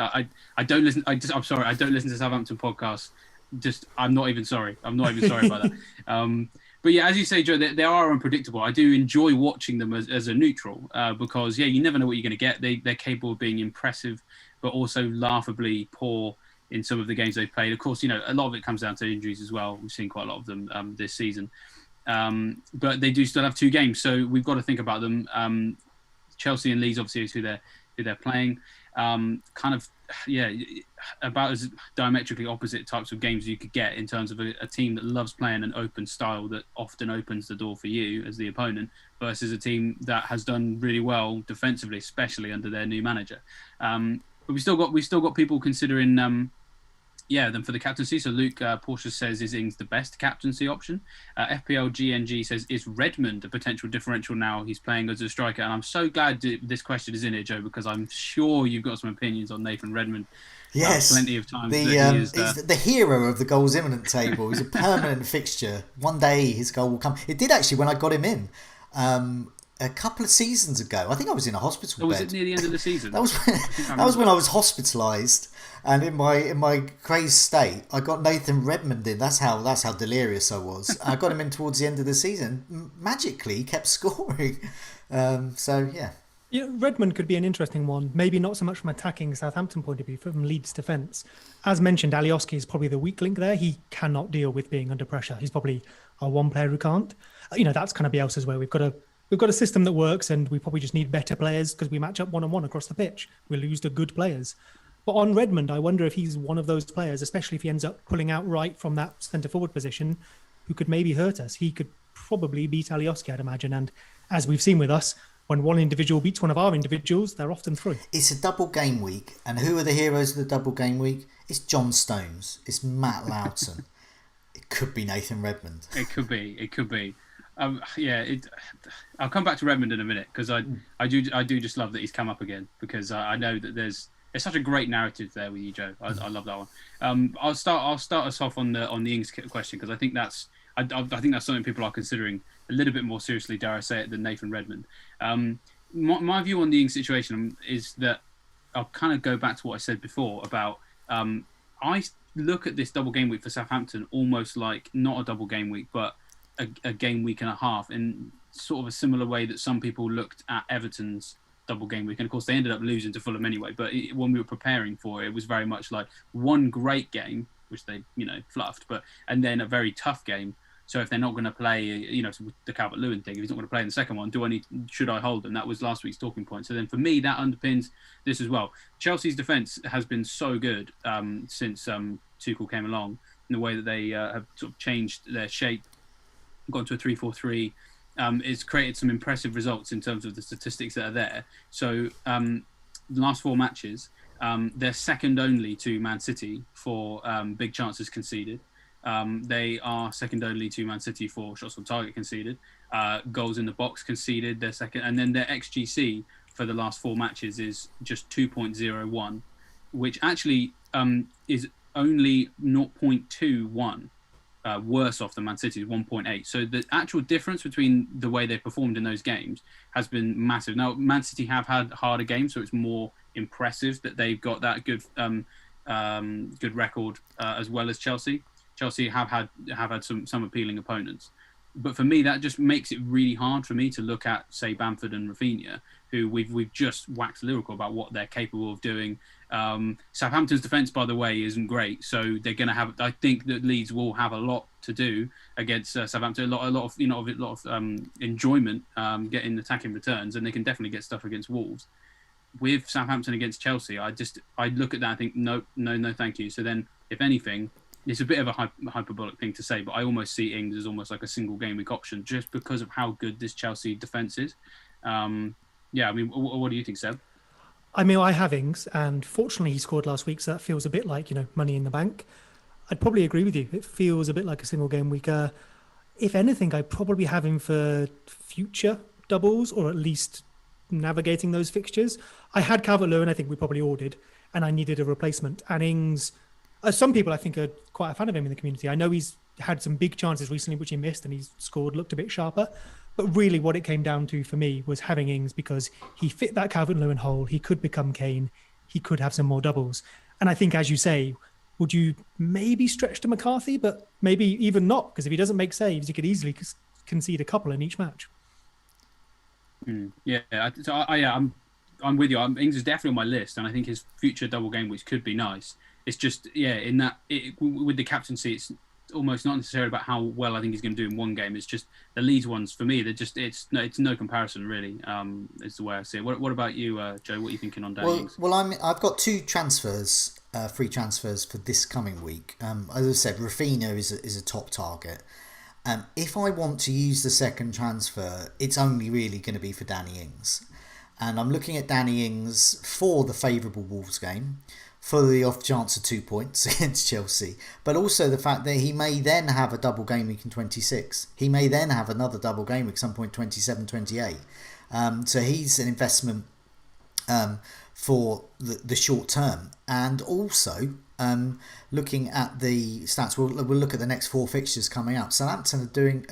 I don't listen. I'm sorry. I don't listen to Southampton podcasts. I'm not even sorry. I'm not even sorry about that. But yeah, as you say, Joe, they are unpredictable. I do enjoy watching them as a neutral because you never know what you're going to get. They're capable of being impressive, but also laughably poor in some of the games they've played. Of course, a lot of it comes down to injuries as well. We've seen quite a lot of them this season. But they do still have 2 games, so we've got to think about them. Chelsea and Leeds, obviously, is who they're playing. About as diametrically opposite types of games you could get in terms of a team that loves playing an open style that often opens the door for you as the opponent, versus a team that has done really well defensively, especially under their new manager. But we've still got people considering Yeah, then for the captaincy, so Luke Porsche says, is Ings the best captaincy option? FPL GNG says, is Redmond a potential differential now he's playing as a striker? And I'm so glad this question is in here, Joe, because I'm sure you've got some opinions on Nathan Redmond. Yes, plenty of times the that he is the hero of the goals imminent table. He's a permanent fixture. One day his goal will come. It did actually when I got him in. A couple of seasons ago, I think I was in a hospital bed. Was it near the end of the season? that was when I was hospitalised, and in my crazed state, I got Nathan Redmond in. That's how delirious I was. I got him in towards the end of the season. Magically, he kept scoring. So yeah. Yeah, Redmond could be an interesting one. Maybe not so much from attacking Southampton point of view, from Leeds defence. As mentioned, Alioski is probably the weak link there. He cannot deal with being under pressure. He's probably our one player who can't. That's kind of Bielsa's way. We've got a system that works, and we probably just need better players because we match up 1-on-1 across the pitch. We lose to good players. But on Redmond, I wonder if he's one of those players, especially if he ends up pulling out right from that centre forward position, who could maybe hurt us. He could probably beat Alioski, I'd imagine. And as we've seen with us, when one individual beats one of our individuals, they're often through. It's a double game week, and who are the heroes of the double game week? It's John Stones. It's Matt Loughton. It could be Nathan Redmond. It could be. I'll come back to Redmond in a minute because I do just love that he's come up again, because I know that there's such a great narrative there with you, Joe. I love that one. I'll start us off on the Ings question, because I think that's something people are considering a little bit more seriously, dare I say it, than Nathan Redmond. My view on the Ings situation is that I'll kind of go back to what I said before about I look at this double game week for Southampton almost like not a double game week, but a game week and a half, in sort of a similar way that some people looked at Everton's double game week. And of course, they ended up losing to Fulham anyway. But when we were preparing for it, it was very much like one great game, which they, fluffed, and then a very tough game. So if they're not going to play, the Calvert-Lewin thing, if he's not going to play in the second one, should I hold them? That was last week's talking point. So then for me, that underpins this as well. Chelsea's defence has been so good since Tuchel came along, in the way that they have sort of changed their shape, gone to a 3-4-3. It's created some impressive results in terms of the statistics that are there. So the last 4 matches, they're second only to Man City for big chances conceded. They are second only to Man City for shots on target conceded, goals in the box conceded. They're second, and then their XGC for the last 4 matches is just 2.01, which actually is only 0.21 worse off than Man City's 1.8. So the actual difference between the way they performed in those games has been massive. Now, Man City have had harder games, so it's more impressive that they've got that good record as well as Chelsea. Chelsea have had some appealing opponents. But for me, that just makes it really hard for me to look at, say, Bamford and Rafinha, who we've just waxed lyrical about what they're capable of doing. Southampton's defence, by the way, isn't great, so they're going to have. I think that Leeds will have a lot to do against Southampton. A lot of enjoyment getting attacking returns, and they can definitely get stuff against Wolves. With Southampton against Chelsea, I look at that and think no, thank you. So then, if anything, it's a bit of a hyperbolic thing to say, but I almost see Ings as almost like a single game week option just because of how good this Chelsea defence is. What do you think, Seb? I have Ings, and fortunately he scored last week, so that feels a bit like, money in the bank. I'd probably agree with you. It feels a bit like a single game week. If anything, I'd probably have him for future doubles, or at least navigating those fixtures. I had Calvert-Lewin, I think we probably all did, and I needed a replacement. And Ings, some people I think are quite a fan of him in the community. I know he's had some big chances recently which he missed, and he's scored, looked a bit sharper. But really what it came down to for me was having Ings, because he fit that Calvert-Lewin hole. He could become Kane. He could have some more doubles. And I think, as you say, would you maybe stretch to McCarthy, but maybe even not, because if he doesn't make saves, he could easily concede a couple in each match. I'm with you. Ings is definitely on my list, and I think his future double game weeks could be nice. It's just, with the captaincy, it's almost not necessarily about how well I think he's going to do in one game. It's just the Leeds ones for me. It's no comparison really. Is the way I see it. What about you, Joe? What are you thinking on Danny Ings? Well, I've got 2 transfers, free transfers for this coming week. As I said, Rafinha is a top target. If I want to use the second transfer, it's only really going to be for Danny Ings, and I'm looking at Danny Ings for the favourable Wolves game, for the off chance of 2 points against Chelsea, but also the fact that he may then have a double game week in 26. He may then have another double game week some point 27, 28. So he's an investment for the short term. And also, looking at the stats, we'll look at the next 4 fixtures coming up. Southampton are doing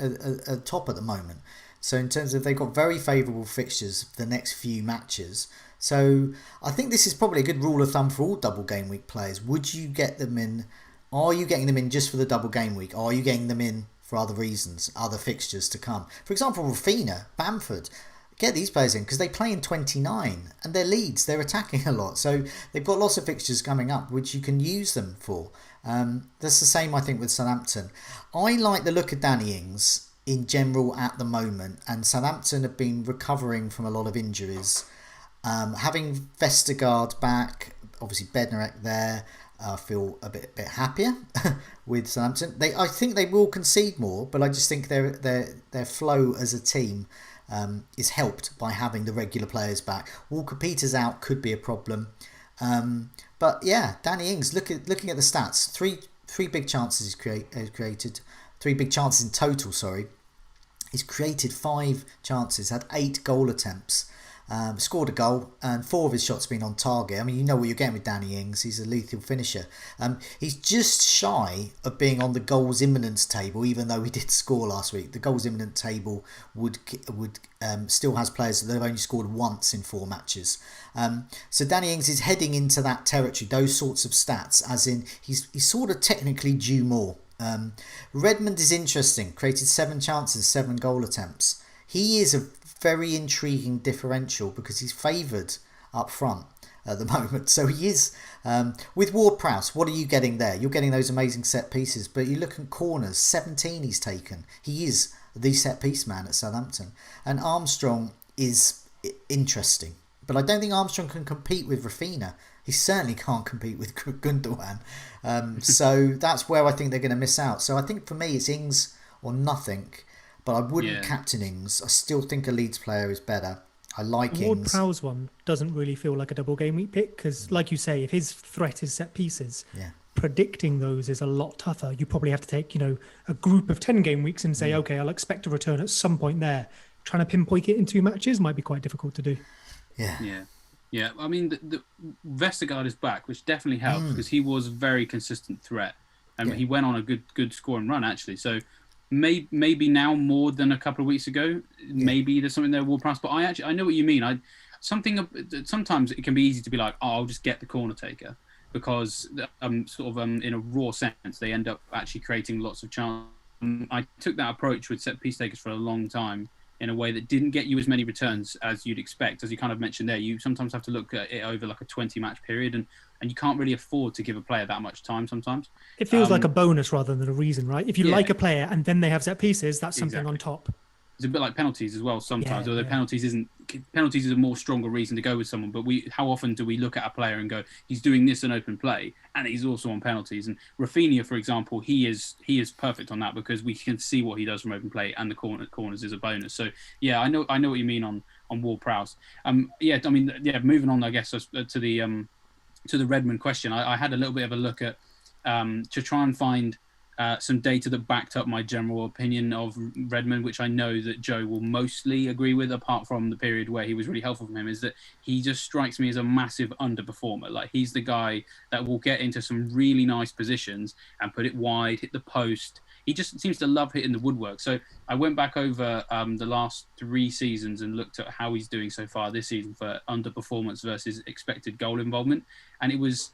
a top at the moment. So in terms of, they've got very favourable fixtures for the next few matches. So I think this is probably a good rule of thumb for all double game week players. Would you get them in? Are you getting them in just for the double game week? Are you getting them in for other reasons, other fixtures to come? For example, Rafinha, Bamford. Get these players in because they play in 29 and they're Leeds. They're attacking a lot. So they've got lots of fixtures coming up which you can use them for. That's the same, I think, with Southampton. I like the look of Danny Ings in general at the moment, and Southampton have been recovering from a lot of injuries. Having Vestergaard back, obviously Bednarek there, I feel a bit happier with Southampton. I think they will concede more, but I just think their flow as a team is helped by having the regular players back. Walker Peters out could be a problem, but yeah, Danny Ings. Looking at the stats, three big chances he's created, 3 big chances in total. Sorry, he's created 5 chances, had 8 goal attempts. Scored a goal, and 4 of his shots been on target. I mean, you know what you're getting with Danny Ings. He's a lethal finisher. He's just shy of being on the goals imminence table, even though he did score last week. The goals imminent table would still has players that have only scored once in 4 matches. So Danny Ings is heading into that territory, those sorts of stats, as in he's sort of technically due more. Redmond is interesting. Created 7 chances, 7 goal attempts. He is a very intriguing differential because he's favoured up front at the moment. So he is, with Ward-Prowse, what are you getting there? You're getting those amazing set pieces, but you look at corners, 17 he's taken. He is the set piece man at Southampton. And Armstrong is interesting, but I don't think Armstrong can compete with Rafinha. He certainly can't compete with Gundogan. So that's where I think they're going to miss out. So I think for me it's Ings or nothing. But I wouldn't captain Ings. I still think a Leeds player is better. I like Ings. Ward-Prowse one doesn't really feel like a double game week pick because, like you say, if his threat is set pieces, predicting those is a lot tougher. You probably have to take, a group of 10 game weeks and say, okay, I'll expect a return at some point there. Trying to pinpoint it in 2 matches might be quite difficult to do. Yeah. I mean, the Vestergaard is back, which definitely helps because he was a very consistent threat, and he went on a good scoring run actually. So. Maybe now more than a couple of weeks ago. Maybe there's something there Ward-Prowse, but I know what you mean. Sometimes it can be easy to be like, I'll just get the corner taker because in a raw sense they end up actually creating lots of chances. I took that approach with set piece takers for a long time in a way that didn't get you as many returns as you'd expect. As you kind of mentioned there, you sometimes have to look at it over like a 20 match period, and you can't really afford to give a player that much time sometimes. It feels like a bonus rather than a reason, right? If you like a player and then they have set pieces, that's something on top. It's a bit like penalties as well sometimes, although penalties is a more stronger reason to go with someone. But how often do we look at a player and go, he's doing this in open play and he's also on penalties? And Rafinha, for example, he is perfect on that because we can see what he does from open play, and the corners is a bonus. So yeah, I know what you mean on Ward-Prowse. Moving on, I guess, to the Redmond question. I had a little bit of a look at to try and find some data that backed up my general opinion of Redmond, which I know that Joe will mostly agree with, apart from the period where he was really helpful from him, is that he just strikes me as a massive underperformer. Like, he's the guy that will get into some really nice positions and put it wide, hit the post. He just seems to love hitting the woodwork. So I went back over the last 3 seasons and looked at how he's doing so far this season for underperformance versus expected goal involvement. And it was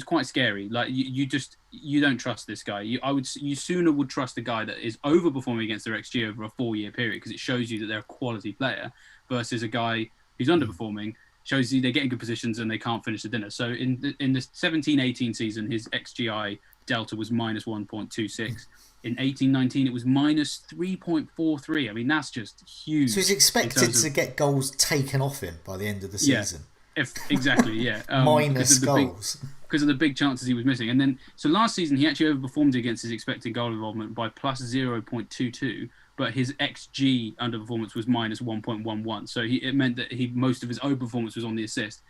quite scary. Like, you don't trust this guy. You sooner would trust a guy that is overperforming against their XG over a 4-year period because it shows you that they're a quality player, versus a guy who's underperforming, shows you they're getting good positions and they can't finish the dinner. So in the 17-18 season, his XGI delta was minus 1.26. In 18-19, it was minus 3.43. I mean, that's just huge. So he's expected to get goals taken off him by the end of the season. Exactly, yeah. Minus goals. Because of the big chances he was missing. And then, so last season, he actually overperformed against his expected goal involvement by plus 0.22, but his XG underperformance was minus 1.11. So it meant that most of his overperformance was on the assist.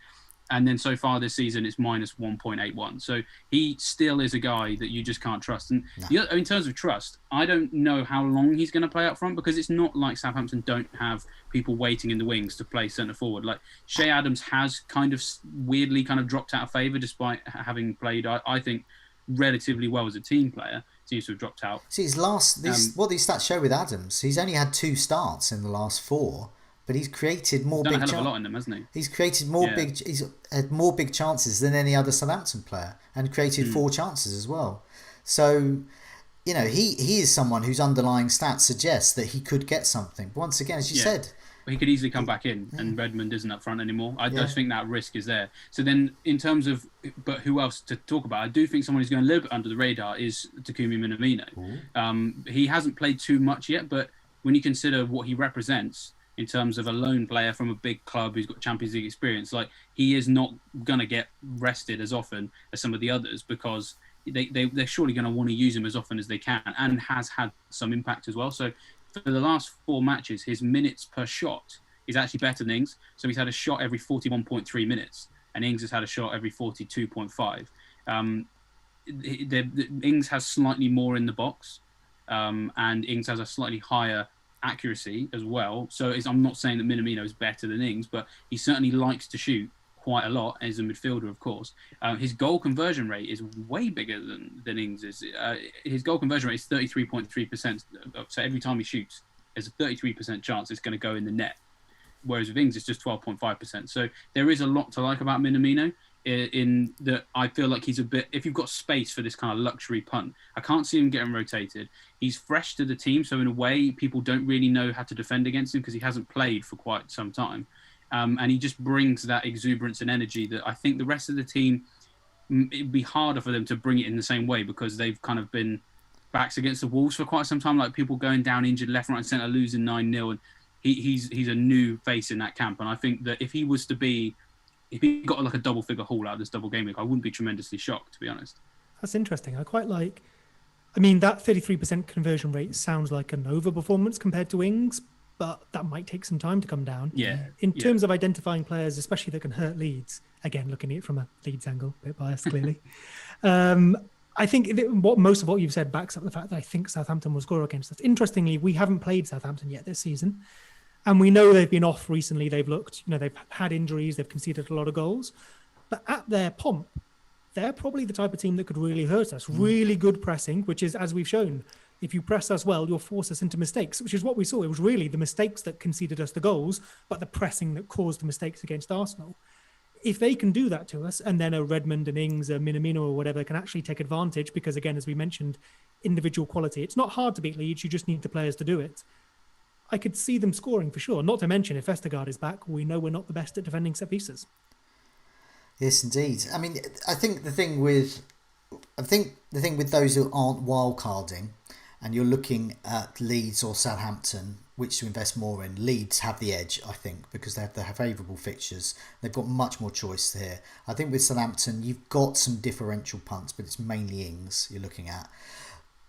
And then so far this season, it's minus 1.81. So he still is a guy that you just can't trust. And in terms of trust, I don't know how long he's going to play up front, because it's not like Southampton don't have people waiting in the wings to play centre forward. Like Shay Adams has kind of weirdly kind of dropped out of favour despite having played, I think, relatively well as a team player. Seems to have dropped out. See, what these stats show with Adams, he's only had 2 starts in the last 4. But he's created more big. He's done a hell of a lot in them, hasn't he? He's created more big. He's had more big chances than any other Southampton player, and created 4 chances as well. So, he is someone whose underlying stats suggest that he could get something. But once again, as you said, he could easily come back in, and Redmond isn't up front anymore. I just think that risk is there. So then, in terms of, but who else to talk about? I do think someone who's going a little bit under the radar is Takumi Minamino. He hasn't played too much yet, but when you consider what he represents in terms of a lone player from a big club who's got Champions League experience, like, he is not going to get rested as often as some of the others, because they're surely going to want to use him as often as they can, and has had some impact as well. So for the last 4 matches, his minutes per shot is actually better than Ings. So he's had a shot every 41.3 minutes, and Ings has had a shot every 42.5. Ings has slightly more in the box, and Ings has a slightly higher accuracy as well. So I'm not saying that Minamino is better than Ings, but he certainly likes to shoot quite a lot as a midfielder, of course. His goal conversion rate is way bigger than Ings is. His goal conversion rate is 33.3%. So every time he shoots, there's a 33% chance it's going to go in the net. Whereas with Ings, it's just 12.5%. So there is a lot to like about Minamino, in that I feel like he's a bit, if you've got space for this kind of luxury punt, I can't see him getting rotated. He's fresh to the team, so in a way, people don't really know how to defend against him because he hasn't played for quite some time. And he just brings that exuberance and energy that I think the rest of the team, it'd be harder for them to bring it in the same way, because they've kind of been backs against the walls for quite some time, like people going down injured left, right and centre, losing 9-0. And he's a new face in that camp. And I think that if he got like a double figure haul out of this double game week, I wouldn't be tremendously shocked, to be honest. That's interesting. I quite like, that 33% conversion rate sounds like an overperformance compared to Ings, but that might take some time to come down. In terms of identifying players, especially that can hurt Leeds, again, looking at it from a Leeds angle, a bit biased clearly, I think most of what you've said backs up the fact that I think Southampton will score against us. Interestingly, we haven't played Southampton yet this season. And we know they've been off recently. They've looked, they've had injuries. They've conceded a lot of goals. But at their pomp, they're probably the type of team that could really hurt us. Really good pressing, which is, as we've shown, if you press us well, you'll force us into mistakes, which is what we saw. It was really the mistakes that conceded us the goals, but the pressing that caused the mistakes against Arsenal. If they can do that to us, and then a Redmond, an Ings, a Minamino or whatever can actually take advantage, because again, as we mentioned, individual quality. It's not hard to beat Leeds. You just need the players to do it. I could see them scoring for sure. Not to mention, if Vestergaard is back, we know we're not the best at defending set pieces. Yes, indeed. I think the thing with those who aren't wildcarding, and you're looking at Leeds or Southampton, which to invest more in, Leeds have the edge, I think, because they have favourable fixtures. They've got much more choice here. I think with Southampton, you've got some differential punts, but it's mainly Ings you're looking at.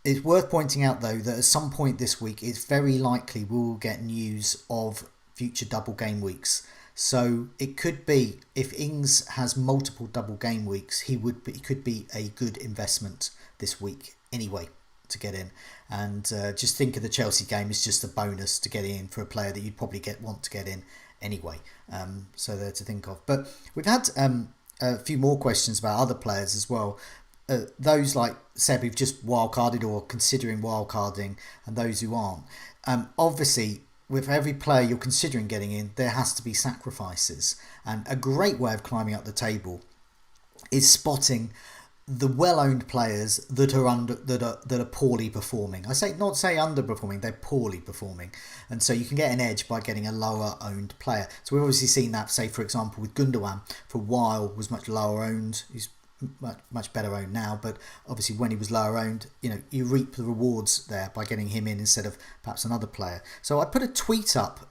It's worth pointing out, though, that at some point this week, it's very likely we'll get news of future double game weeks. So it could be, if Ings has multiple double game weeks, he could be a good investment this week anyway to get in. And just think of the Chelsea game as just a bonus to get in for a player that you'd probably want to get in anyway. So there to think of. But we've had a few more questions about other players as well. Those like Seb who've just wildcarded or considering wildcarding, and those who aren't. Obviously, with every player you're considering getting in, there has to be sacrifices. And a great way of climbing up the table is spotting the well-owned players that are poorly performing. I say not say underperforming, they're poorly performing, and so you can get an edge by getting a lower-owned player. So we've obviously seen that, say for example with Gundogan, for a while was much lower owned. He's much better owned now, but obviously when he was lower owned, you reap the rewards there by getting him in instead of perhaps another player. So I put a tweet up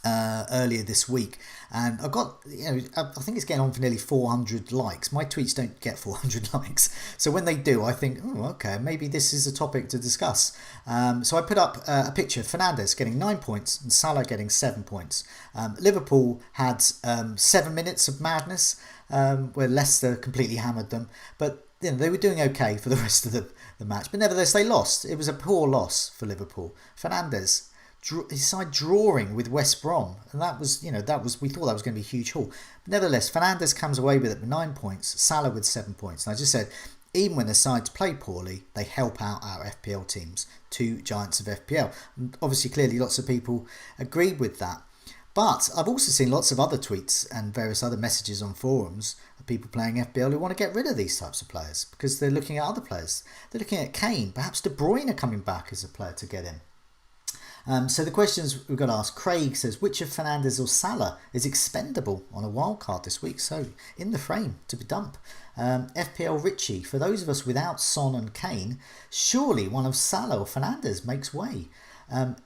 earlier this week, and I got, I think it's getting on for nearly 400 likes. My tweets don't get 400 likes, so when they do, I think, oh, okay, maybe this is a topic to discuss. So I put up a picture of Fernandez getting 9 points and Salah getting 7 points. Liverpool had 7 minutes of madness where Leicester completely hammered them, but they were doing okay for the rest of the match, but nevertheless they lost. It was a poor loss for Liverpool. Fernandez, his side drawing with West Brom, and that was we thought that was going to be a huge haul. But nevertheless, Fernandez comes away with it with 9 points, Salah with 7 points. And I just said, even when the sides play poorly, they help out our FPL teams, two giants of FPL. And obviously, clearly, lots of people agreed with that. But I've also seen lots of other tweets and various other messages on forums of people playing FPL who want to get rid of these types of players because they're looking at other players. They're looking at Kane, perhaps De Bruyne coming back as a player to get in. So the questions we've got to ask. Craig says, which of Fernandez or Salah is expendable on a wild card this week? So in the frame to be dumped. FPL Richie, for those of us without Son and Kane, surely one of Salah or Fernandez makes way.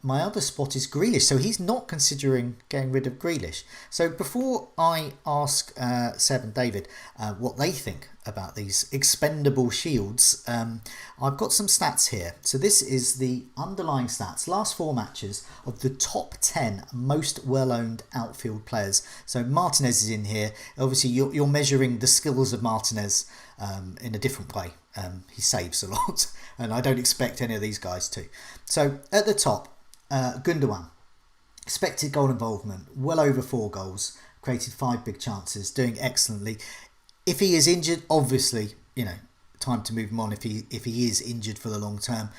My other spot is Grealish, so he's not considering getting rid of Grealish. So before I ask Seb and David what they think about these expendable shields, I've got some stats here. So this is the underlying stats, last 4 matches of the top 10 most well-owned outfield players. So Martinez is in here. Obviously, you're measuring the skills of Martinez in a different way. He saves a lot, and I don't expect any of these guys to. So at the top, Gundogan, expected goal involvement, well over 4 goals, created 5 big chances, doing excellently. If he is injured, obviously, time to move him on if he is injured for the long term.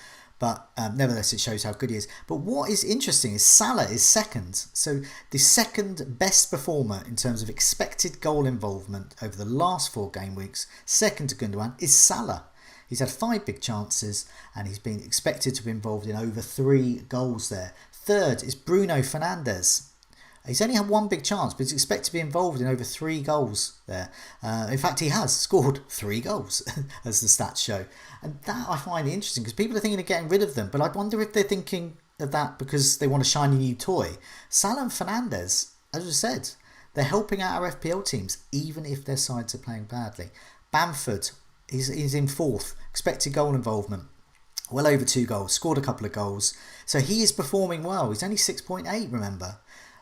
But nevertheless, it shows how good he is. But what is interesting is Salah is second. So the second best performer in terms of expected goal involvement over the last 4 game weeks, second to Gundogan, is Salah. He's had 5 big chances and he's been expected to be involved in over 3 goals there. Third is Bruno Fernandez. He's only had 1 big chance, but he's expected to be involved in over 3 goals there. In fact, he has scored 3 goals, as the stats show. And that I find interesting, because people are thinking of getting rid of them. But I wonder if they're thinking of that because they want a shiny new toy. Salah and Fernandez, as I said, they're helping out our FPL teams, even if their sides are playing badly. Bamford, he's in 4th. Expected goal involvement, well over 2 goals. Scored a couple of goals. So he is performing well. He's only 6.8, remember.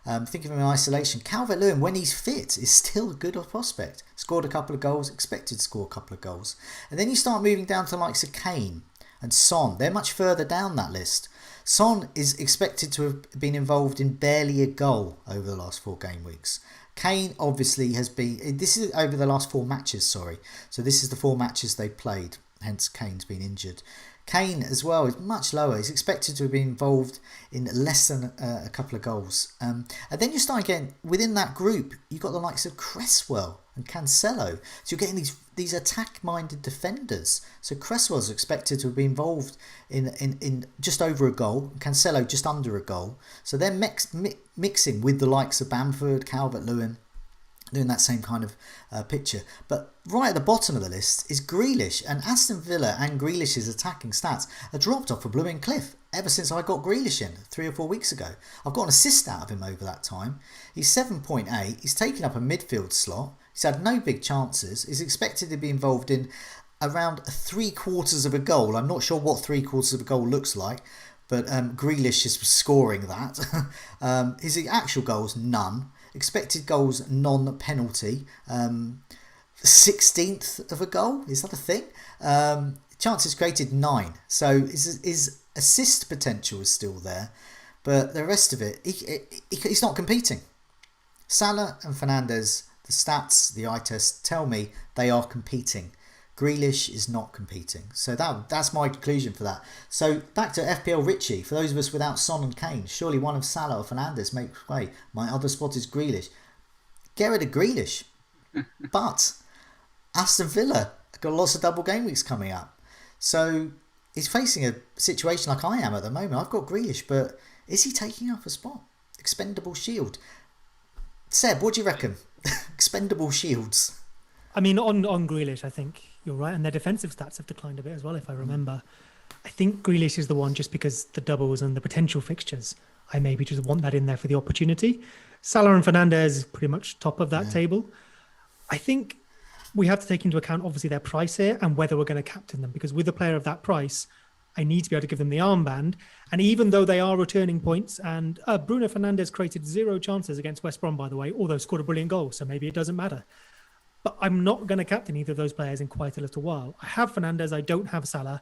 Think of him in isolation. Calvert-Lewin, when he's fit, is still a good prospect. Scored a couple of goals, expected to score a couple of goals. And then you start moving down to the likes of Kane and Son. They're much further down that list. Son is expected to have been involved in barely a goal over the last 4 game weeks. Kane obviously has been... This is over the last 4 matches, sorry. So this is the 4 matches they played. Hence Kane's been injured. Kane as well is much lower. He's expected to have been involved in less than a couple of goals. And then you start getting, within that group, you've got the likes of Cresswell and Cancelo. So you're getting these attack-minded defenders. So Cresswell's expected to have been involved in just over a goal. Cancelo just under a goal. So they're mixing with the likes of Bamford, Calvert-Lewin, doing that same kind of picture. But right at the bottom of the list is Grealish, and Aston Villa and Grealish's attacking stats are dropped off a blooming cliff ever since I got Grealish in 3 or 4 weeks ago. I've got an assist out of him over that time. He's 7.8. He's taken up a midfield slot. He's had no big chances. He's expected to be involved in around 3/4 of a goal. I'm not sure what 3/4 of a goal looks like, but Grealish is scoring that. His actual goals, none. Expected goals, non-penalty. 16th of a goal. Is that a thing? Chances created, 9. So his assist potential is still there. But the rest of it, he's not competing. Salah and Fernandez, the stats, the eye test tell me they are competing. Grealish is not competing. So that's my conclusion for that. So back to FPL Richie. For those of us without Son and Kane, surely one of Salah or Fernandez makes way. My other spot is Grealish. Get rid of Grealish. But Aston Villa have got lots of double game weeks coming up. So he's facing a situation like I am at the moment. I've got Grealish, but is he taking up a spot? Expendable shield. Seb, what do you reckon? Expendable shields. I mean, on Grealish, I think you're right. And their defensive stats have declined a bit as well, if I remember. I think Grealish is the one just because the doubles and the potential fixtures I maybe just want that in there for the opportunity. Salah and Fernandez is pretty much top of that table. I think we have to take into account, obviously, their price here and whether we're going to captain them, because with a player of that price, I need to be able to give them the armband. And even though they are returning points, and Bruno Fernandez created 0 chances against West Brom, by the way, although scored a brilliant goal, so maybe it doesn't matter. But I'm not going to captain either of those players in quite a little while. I have Fernandez, I don't have Salah.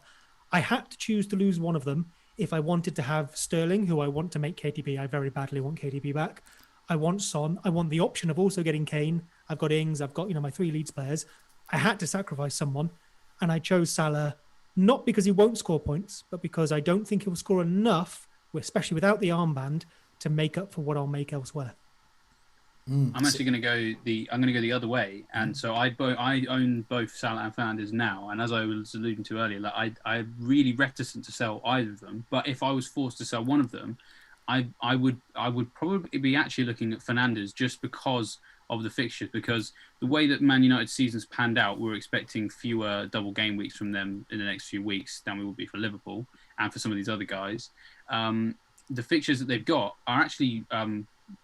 I had to choose to lose one of them if I wanted to have Sterling, who I want to make KDB. I very badly want KDB back. I want Son. I want the option of also getting Kane. I've got Ings. I've got, my 3 Leeds players. I had to sacrifice someone, and I chose Salah, not because he won't score points, but because I don't think he'll score enough, especially without the armband, to make up for what I'll make elsewhere. I'm actually going to go the other way, and so I own both Salah and Fernandez now. And as I was alluding to earlier, like I'm really reticent to sell either of them. But if I was forced to sell one of them, I would probably be actually looking at Fernandez just because of the fixtures, because the way that Man United's season's panned out, we're expecting fewer double game weeks from them in the next few weeks than we will be for Liverpool and for some of these other guys. The fixtures that they've got are actually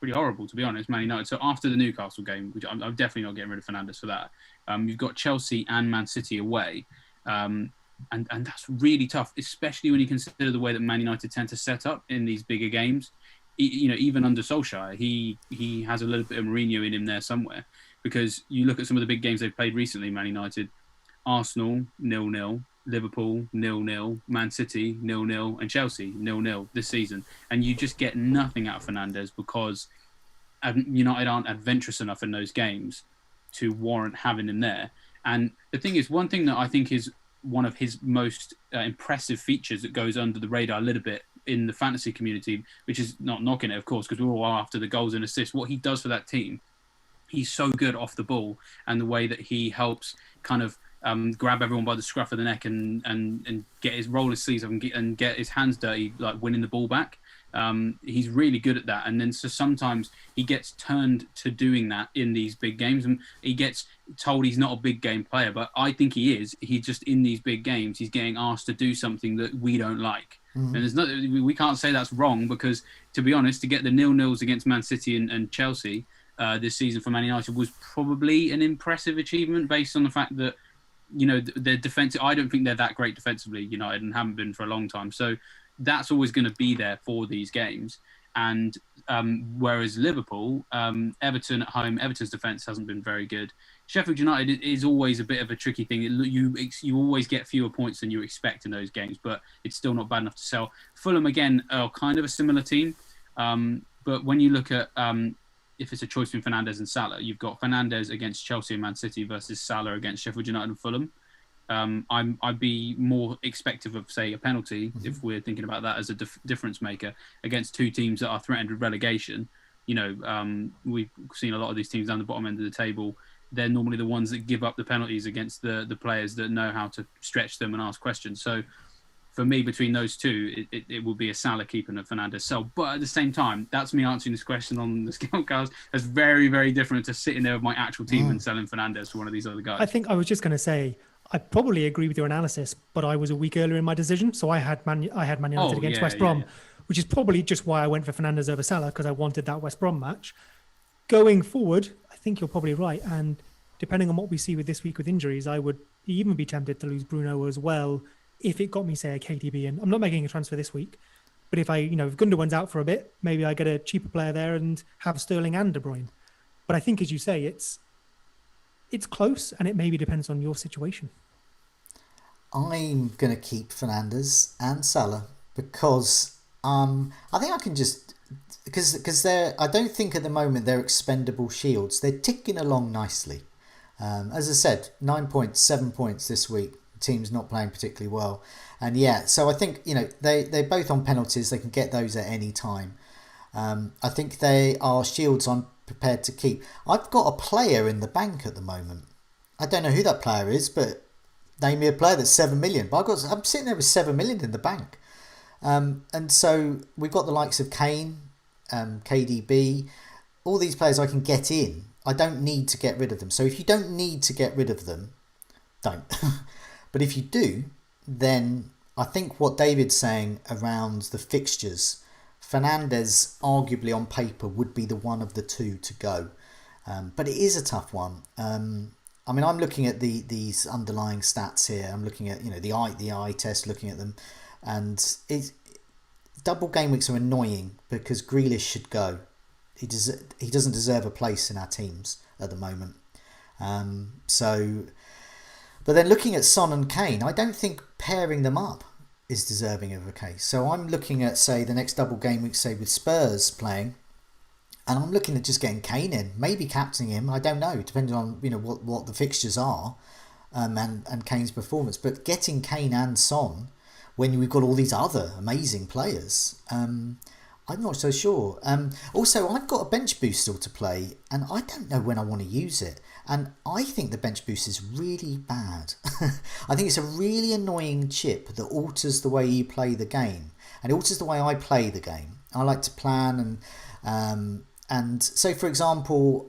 pretty horrible, to be honest, Man United. So after the Newcastle game, which I'm definitely not getting rid of Fernandez for that, you've got Chelsea and Man City away. And that's really tough, especially when you consider the way that Man United tend to set up in these bigger games. Even under Solskjaer, he has a little bit of Mourinho in him there somewhere, because you look at some of the big games they've played recently, Man United, Arsenal 0-0, Liverpool 0-0, Man City 0-0, and Chelsea 0-0 this season, and you just get nothing out of Fernandez because United aren't adventurous enough in those games to warrant having him there. And the thing is, one thing that I think is one of his most impressive features that goes under the radar a little bit in the fantasy community, which is not knocking it, of course, because we're all after the goals and assists, what he does for that team, he's so good off the ball, and the way that he helps kind of grab everyone by the scruff of the neck and get roll his sleeves up and get his hands dirty, like winning the ball back. He's really good at that. And then so sometimes he gets turned to doing that in these big games, and he gets told he's not a big game player, but I think he is. He just, in these big games, he's getting asked to do something that we don't like. And we can't say that's wrong, because to be honest, to get the 0-0s against Man City and Chelsea this season for Man United was probably an impressive achievement based on the fact that, their defensive, I don't think they're that great defensively, United, and haven't been for a long time. So that's always going to be there for these games. And whereas Liverpool, Everton at home, Everton's defence hasn't been very good. Sheffield United is always a bit of a tricky thing. You always get fewer points than you expect in those games, but it's still not bad enough to sell. Fulham, again, are kind of a similar team. But when you look at if it's a choice between Fernandez and Salah, you've got Fernandez against Chelsea and Man City versus Salah against Sheffield United and Fulham. I'd be more expective of, say, a penalty, if we're thinking about that as a difference maker, against two teams that are threatened with relegation. We've seen a lot of these teams down the bottom end of the table. They're normally the ones that give up the penalties against the players that know how to stretch them and ask questions. So for me, between those two, it will be a Salah keep and a Fernandez sell. But at the same time, that's me answering this question on the SCOUTCAST. That's very, very different to sitting there with my actual team and selling Fernandez for one of these other guys. I think I was just going to say, I probably agree with your analysis, but I was a week earlier in my decision. So I had Man United against West Brom, which is probably just why I went for Fernandez over Salah, because I wanted that West Brom match. Going forward, I think you're probably right. And depending on what we see with this week with injuries, I would even be tempted to lose Bruno as well if it got me, say, a KDB. And I'm not making a transfer this week, but if if Gundogan's out for a bit, maybe I get a cheaper player there and have Sterling and De Bruyne. But I think, as you say, it's close, and it maybe depends on your situation. I'm going to keep Fernandez and Salah because I think I can just... Because I don't think at the moment they're expendable shields. They're ticking along nicely. As I said, 9 points, 7 points this week. The team's not playing particularly well. And so I think, they're both on penalties. They can get those at any time. I think they are shields I'm prepared to keep. I've got a player in the bank at the moment. I don't know who that player is, but name me a player that's 7 million. But I'm sitting there with 7 million in the bank. And so we've got the likes of Kane, KDB, all these players I can get in. I don't need to get rid of them. So if you don't need to get rid of them, don't. But if you do, then I think what David's saying around the fixtures Fernandez, arguably on paper, would be the one of the two to go. But it is a tough one. I mean, I'm looking at these underlying stats here. I'm looking at the eye test, looking at them, and double game weeks are annoying because Grealish should go. He doesn't deserve a place in our teams at the moment. But then looking at Son and Kane, I don't think pairing them up is deserving of a case. So I'm looking at, say, the next double game week, say with Spurs playing. And I'm looking at just getting Kane in, maybe captaining him. I don't know, depending on what the fixtures are, and Kane's performance. But getting Kane and Son when we've got all these other amazing players, I'm not so sure. Also, I've got a bench boost still to play, and I don't know when I want to use it. And I think the bench boost is really bad. I think it's a really annoying chip that alters the way you play the game, and it alters the way I play the game. I like to plan and so, for example,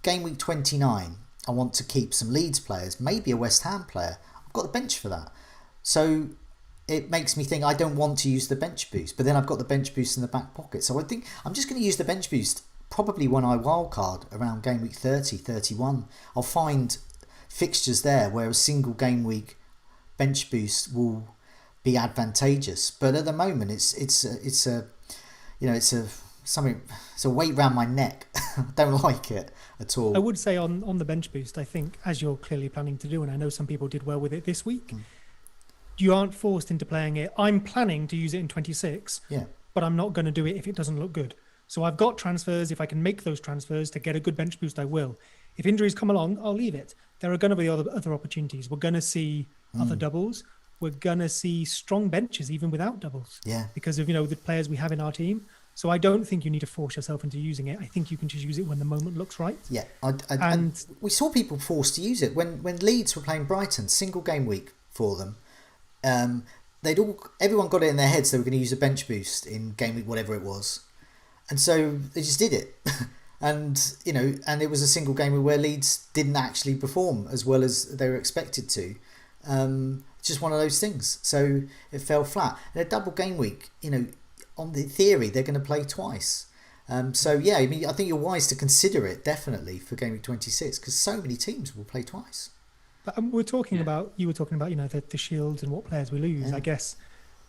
game week 29, I want to keep some Leeds players, maybe a West Ham player. I've got the bench for that. So it makes me think I don't want to use the bench boost, but then I've got the bench boost in the back pocket. So I think I'm just going to use the bench boost probably when I wildcard around game week 30, 31. I'll find fixtures there where a single game week bench boost will be advantageous. But at the moment, it's a weight round my neck. I don't like it at all. I would say on the bench boost, I think, as you're clearly planning to do, and I know some people did well with it this week, you aren't forced into playing it. I'm planning to use it in 26, but I'm not going to do it if it doesn't look good. So I've got transfers. If I can make those transfers to get a good bench boost, I will. If injuries come along, I'll leave it. There are going to be other opportunities. We're going to see other doubles. We're going to see strong benches even without doubles. Yeah. Because of the players we have in our team. So I don't think you need to force yourself into using it. I think you can just use it when the moment looks right. Yeah, and we saw people forced to use it when Leeds were playing Brighton, single game week for them. Everyone got it in their heads they were going to use a bench boost in game week whatever it was, and so they just did it. and it was a single game week where Leeds didn't actually perform as well as they were expected to. It's just one of those things. So it fell flat. In a double game week, on the theory, they're going to play twice. I think you're wise to consider it definitely for game week 26 because so many teams will play twice. But you were talking about the shields and what players we lose. I guess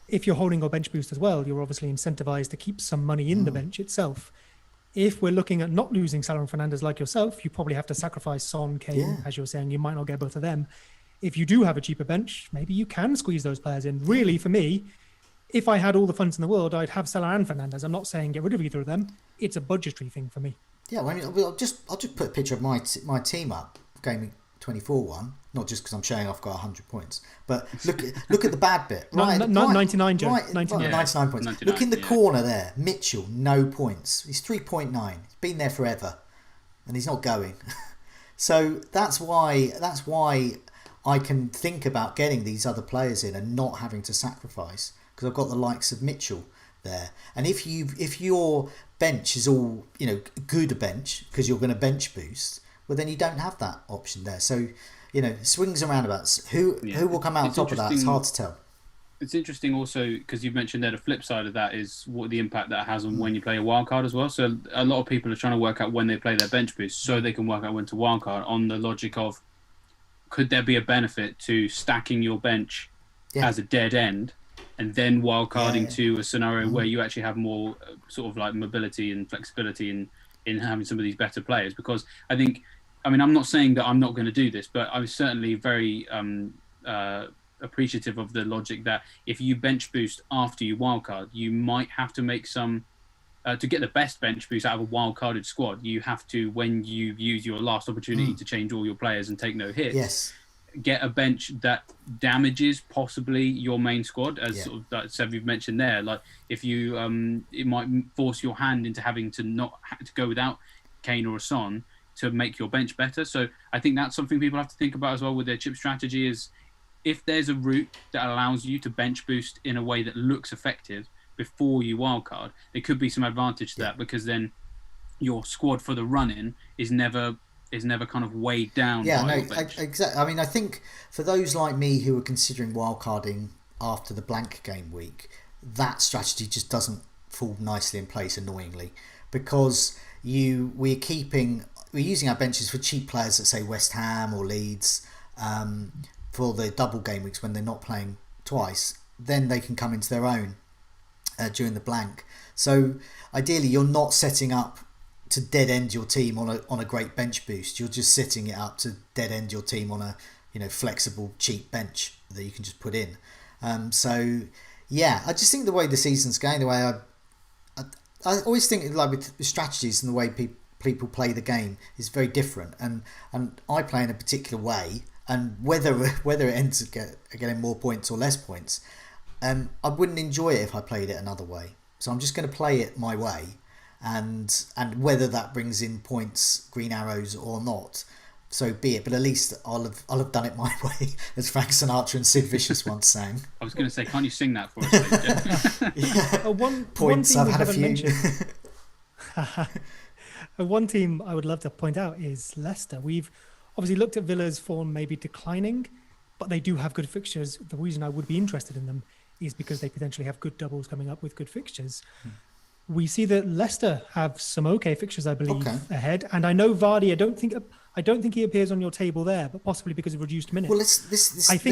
if you're holding your bench boost as well, you're obviously incentivized to keep some money in the bench itself. If we're looking at not losing Salah and Fernandez like yourself, you probably have to sacrifice Son, Kane, as you're saying. You might not get both of them. If you do have a cheaper bench, maybe you can squeeze those players in. Really, for me, if I had all the funds in the world, I'd have Salah and Fernandez. I'm not saying get rid of either of them. It's a budgetary thing for me. Yeah, I'll just put a picture of my team up, game week 24 one. Not just because I'm showing I've got 100 points, but look at the bad bit. Right, 99, Joe. Right, 99 points. 99, look in the corner there. Mitchell, no points. He's 3.9. He's been there forever, and he's not going. So that's why I can think about getting these other players in and not having to sacrifice. Because I've got the likes of Mitchell there, and if your bench is all good bench because you're going to bench boost, well then you don't have that option there. So swings and roundabouts. Who will come out on top of that? It's hard to tell. It's interesting also because you've mentioned there the flip side of that is what the impact that has on when you play a wildcard as well. So a lot of people are trying to work out when they play their bench boost so they can work out when to wildcard on the logic of could there be a benefit to stacking your bench as a dead end and then wildcarding to a scenario where you actually have more sort of like mobility and flexibility in having some of these better players. Because I'm not saying that I'm not going to do this, but I'm certainly very appreciative of the logic that if you bench boost after you wildcard, you might have to make some to get the best bench boost out of a wildcarded squad. You have to, when you use your last opportunity to change all your players and take no hits, get a bench that damages possibly your main squad, as sort of that Sev you've mentioned there. Like if you, it might force your hand into having to not to go without Kane or a Son to make your bench better. So I think that's something people have to think about as well with their chip strategy is if there's a route that allows you to bench boost in a way that looks effective before you wildcard, there could be some advantage to that because then your squad for the run-in is never kind of weighed down. Exactly. I mean, I think for those like me who are considering wildcarding after the blank game week, that strategy just doesn't fall nicely in place, annoyingly, because we're using our benches for cheap players that say West Ham or Leeds for the double game weeks when they're not playing twice. Then they can come into their own during the blank. So ideally, you're not setting up to dead end your team on a great bench boost. You're just setting it up to dead end your team on a flexible cheap bench that you can just put in. So yeah, I just think the way the season's going, the way I always think like with strategies and the way people play the game is very different, and I play in a particular way, and whether it ends up getting more points or less points, I wouldn't enjoy it if I played it another way. So I'm just going to play it my way, and whether that brings in points, green arrows or not, so be it. But at least I'll have done it my way, as Frank Sinatra and Sid Vicious once sang. I was going to say, can't you sing that for us? Yeah. One Points thing I've we had a haven't few. mentioned. One team I would love to point out is Leicester. We've obviously looked at Villa's form maybe declining, but they do have good fixtures. The reason I would be interested in them is because they potentially have good doubles coming up with good fixtures. We see that Leicester have some okay fixtures, I believe, ahead. And I know Vardy, I don't think he appears on your table there, but possibly because of reduced minutes. Well, let's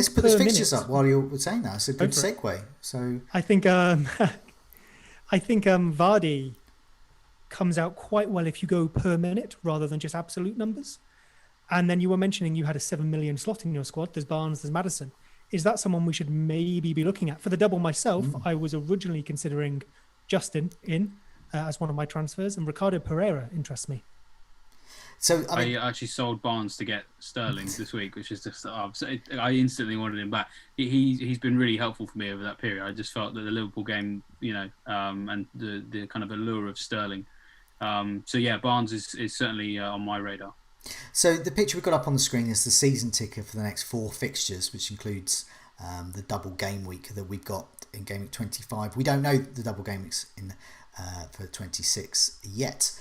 put the fixtures up while you're saying that. It's a good segue. So I think Vardy comes out quite well if you go per minute rather than just absolute numbers. And then you were mentioning you had a 7 million slot in your squad. There's Barnes, there's Maddison. Is that someone we should maybe be looking at? For the double myself, I was originally considering Justin as one of my transfers, and Ricardo Pereira interests me. So I actually sold Barnes to get Sterling this week, which is just I instantly wanted him back. He's been really helpful for me over that period. I just felt that the Liverpool game, and the kind of allure of Sterling. So yeah, Barnes is certainly on my radar. So the picture we've got up on the screen is the season ticker for the next 4 fixtures, which includes the double game week that we've got in Game Week 25. We don't know the double game weeks for 26 yet.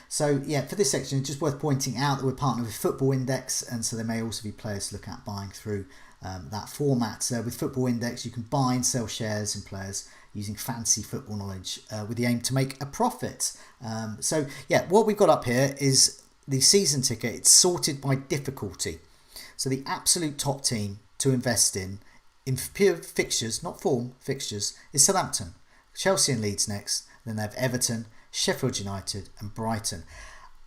So yeah, for this section, it's just worth pointing out that we're partnered with Football Index, and so there may also be players to look at buying through that format. With Football Index, you can buy and sell shares in players using fancy football knowledge with the aim to make a profit. So yeah, what we've got up here is the season ticket. It's sorted by difficulty. So the absolute top team to invest in pure fixtures, not form, fixtures, is Southampton. Chelsea and Leeds next. Then they have Everton, Sheffield United and Brighton.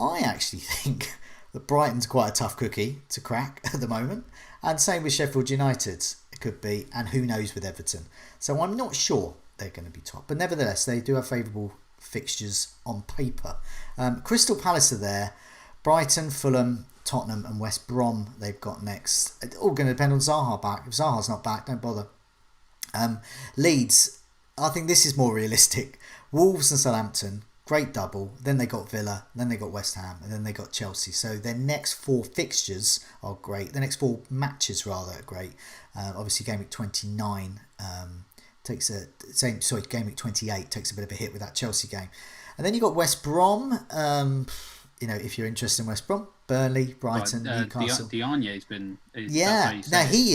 I actually think that Brighton's quite a tough cookie to crack at the moment. And same with Sheffield United, it could be. And who knows with Everton. So I'm not sure they're going to be top. But nevertheless, they do have favourable fixtures on paper. Crystal Palace are there. Brighton, Fulham, Tottenham and West Brom they've got next. It's all going to depend on Zaha back. If Zaha's not back, don't bother. Leeds, I think this is more realistic. Wolves and Southampton, great double. Then they got Villa, then they got West Ham, and then they got Chelsea. So their next 4 fixtures are great. The next 4 matches rather are great. Obviously, Game Week 29 Game Week 28 takes a bit of a hit with that Chelsea game. And then you got West Brom. If you're interested in West Brom, Burnley, Brighton, Newcastle. Diagne's been... he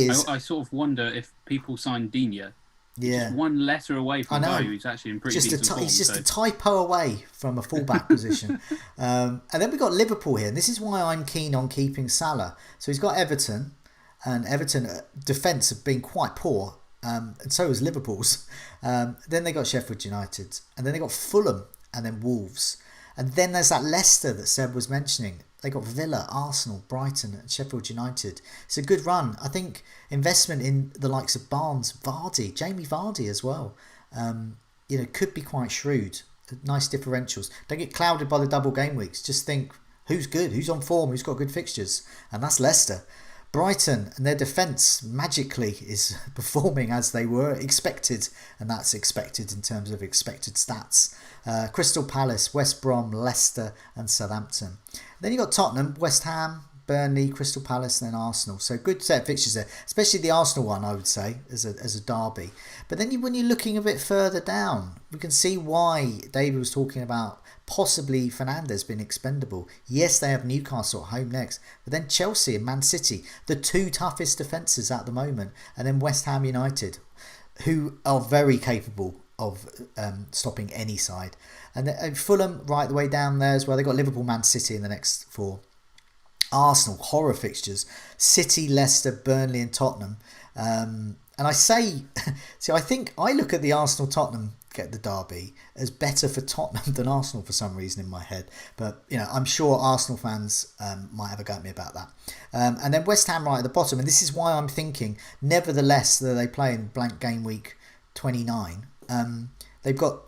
is. I sort of wonder if people sign Digne. Yeah. Just one letter away from a guy who's actually in pretty decent form. He's just a typo away from a fullback position. And then we've got Liverpool here. And this is why I'm keen on keeping Salah. So he's got Everton. And Everton defence have been quite poor. And so is Liverpool's. Then they got Sheffield United. And then they got Fulham. And then Wolves. And then there's that Leicester that Seb was mentioning. They got Villa, Arsenal, Brighton and Sheffield United. It's a good run. I think investment in the likes of Barnes, Vardy, Jamie Vardy as well, could be quite shrewd. Nice differentials. Don't get clouded by the double game weeks. Just think who's good, who's on form, who's got good fixtures. And that's Leicester. Brighton and their defence magically is performing as they were expected, and that's expected in terms of expected stats. Crystal Palace, West Brom, Leicester and Southampton. Then you got Tottenham, West Ham, Burnley, Crystal Palace and then Arsenal. So good set of fixtures there, especially the Arsenal one I would say as a derby. But then when you're looking a bit further down, we can see why David was talking about possibly Fernandez being expendable. Yes, they have Newcastle at home next, but then Chelsea and Man City, the 2 toughest defences at the moment, and then West Ham United, who are very capable stopping any side. And Fulham right the way down there as well. They've got Liverpool, Man City in the next 4. Arsenal, horror fixtures. City, Leicester, Burnley and Tottenham. And I say, see, I think I look at the Arsenal-Tottenham get the derby as better for Tottenham than Arsenal for some reason in my head. But, I'm sure Arsenal fans might have a go at me about that. And then West Ham right at the bottom. And this is why I'm thinking, nevertheless, that they play in blank game week 29.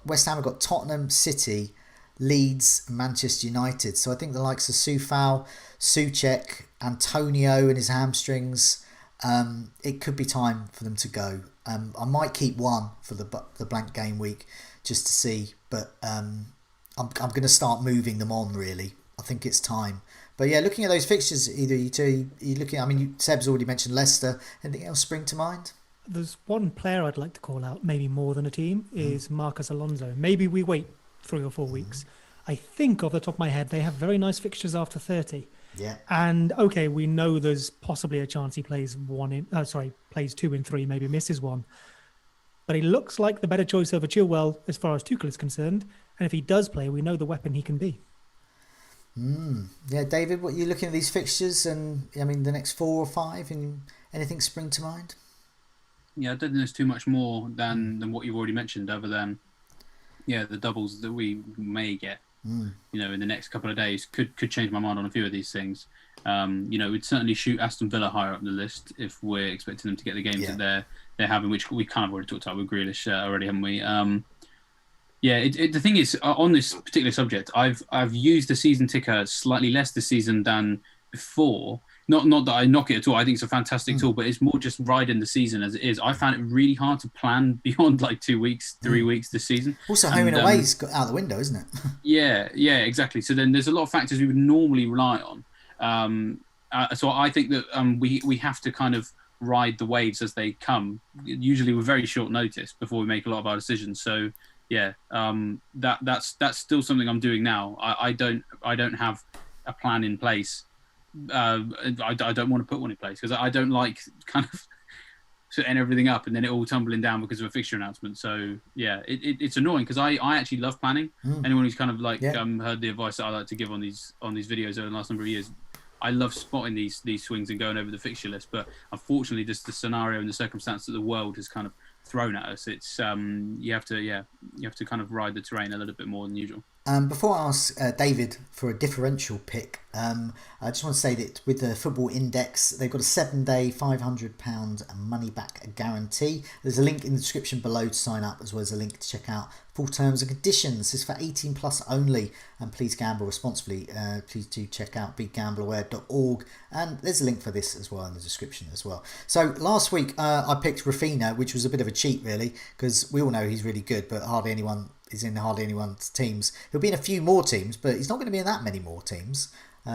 West Ham have got Tottenham, City, Leeds, Manchester United. So I think the likes of Soufal, Soucek, Antonio and his hamstrings, it could be time for them to go. I might keep one for the blank game week just to see, but I'm going to start moving them on really. I think it's time. But yeah, looking at those fixtures, either you two, you looking. I mean, Seb's already mentioned Leicester. Anything else spring to mind? There's one player I'd like to call out, maybe more than a team, is Marcus Alonso. Maybe we wait 3 or 4 weeks. I think off the top of my head, they have very nice fixtures after 30. Yeah. And okay, we know there's possibly a chance he plays plays 2 in 3, maybe misses 1. But he looks like the better choice over Chilwell as far as Tuchel is concerned. And if he does play, we know the weapon he can be. Yeah, David, what are you looking at these fixtures and I mean the next 4 or 5 and anything spring to mind? Yeah, I don't think there's too much more than what you've already mentioned, other than the doubles that we may get. In the next couple of days could change my mind on a few of these things. We'd certainly shoot Aston Villa higher up the list if we're expecting them to get the games that they're having, which we kind of already talked about with Grealish already, haven't we? The thing is, on this particular subject, I've used the season ticker slightly less this season than before. Not that I knock it at all. I think it's a fantastic tool, but it's more just riding the season as it is. I found it really hard to plan beyond like 2 weeks, 3 weeks this season. Also, home and away's got out the window, isn't it? yeah, exactly. So then there's a lot of factors we would normally rely on. So I think that we have to kind of ride the waves as they come, usually with very short notice before we make a lot of our decisions. So that's still something I'm doing now. I don't have a plan in place. I don't want to put one in place because I don't like kind of setting everything up and then it all tumbling down because of a fixture announcement. So it's annoying because I actually love planning. Anyone who's kind of heard the advice that I like to give on these videos over the last number of years, I love spotting these swings and going over the fixture list. But unfortunately, just the scenario and the circumstance that the world has kind of thrown at us, it's you have to kind of ride the terrain a little bit more than usual. Before I ask David for a differential pick, I just want to say that with the Football Index, they've got a 7-day £500 money back guarantee. There's a link in the description below to sign up, as well as a link to check out full terms and conditions. It's for 18 plus only, and please gamble responsibly. Please do check out beggambleaware.org, and there's a link for this as well in the description as well. So last week I picked Rafinha, which was a bit of a cheat really, because we all know he's really good, but hardly anyone's teams. He'll be in a few more teams, but he's not going to be in that many more teams. He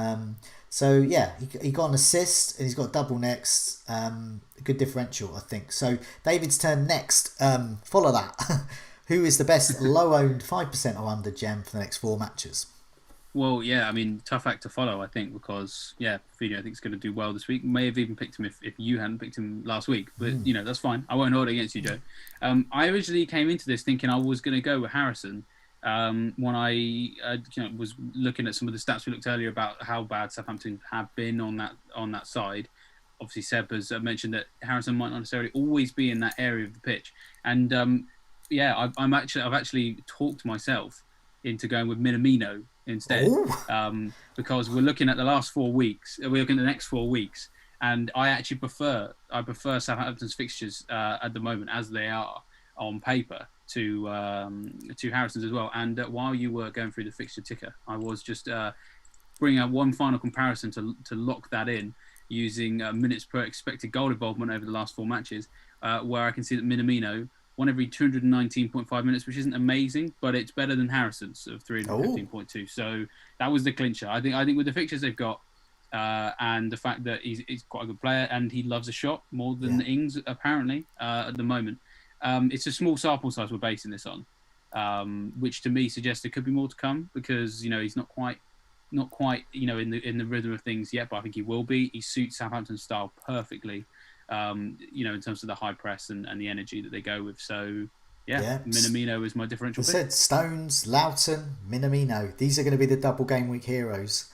got an assist and he's got a double next. A good differential, I think. So David's turn next. Follow that. Who is the best low-owned 5% or under gem for the next 4 matches? Well, I mean, tough act to follow, I think, because, Fino, I think, is going to do well this week. May have even picked him if you hadn't picked him last week. But, that's fine. I won't hold it against you, Joe. I originally came into this thinking I was going to go with Harrison when I was looking at some of the stats we looked earlier about how bad Southampton have been on that side. Obviously, Seb has mentioned that Harrison might not necessarily always be in that area of the pitch. And, I've actually talked myself into going with Minamino instead, because we're looking at the last 4 weeks. We're looking at the next 4 weeks, and I actually prefer Southampton's fixtures at the moment as they are on paper to Harrison's as well. And while you were going through the fixture ticker, I was just bringing up one final comparison to lock that in using minutes per expected goal involvement over the last 4 matches, where I can see that Minamino won every 219.5 minutes, which isn't amazing, but it's better than Harrison's of 315.2. So that was the clincher. I think with the fixtures they've got, and the fact that he's quite a good player and he loves a shot more than Ings apparently at the moment. It's a small sample size we're basing this on, which to me suggests there could be more to come because he's not quite in the rhythm of things yet, but I think he will be. He suits Southampton's style perfectly. In terms of the high press and the energy that they go with. So, Yeah, Minamino is my differential I pick. said Stones, Loughton, Minamino. These are going to be the double game week heroes.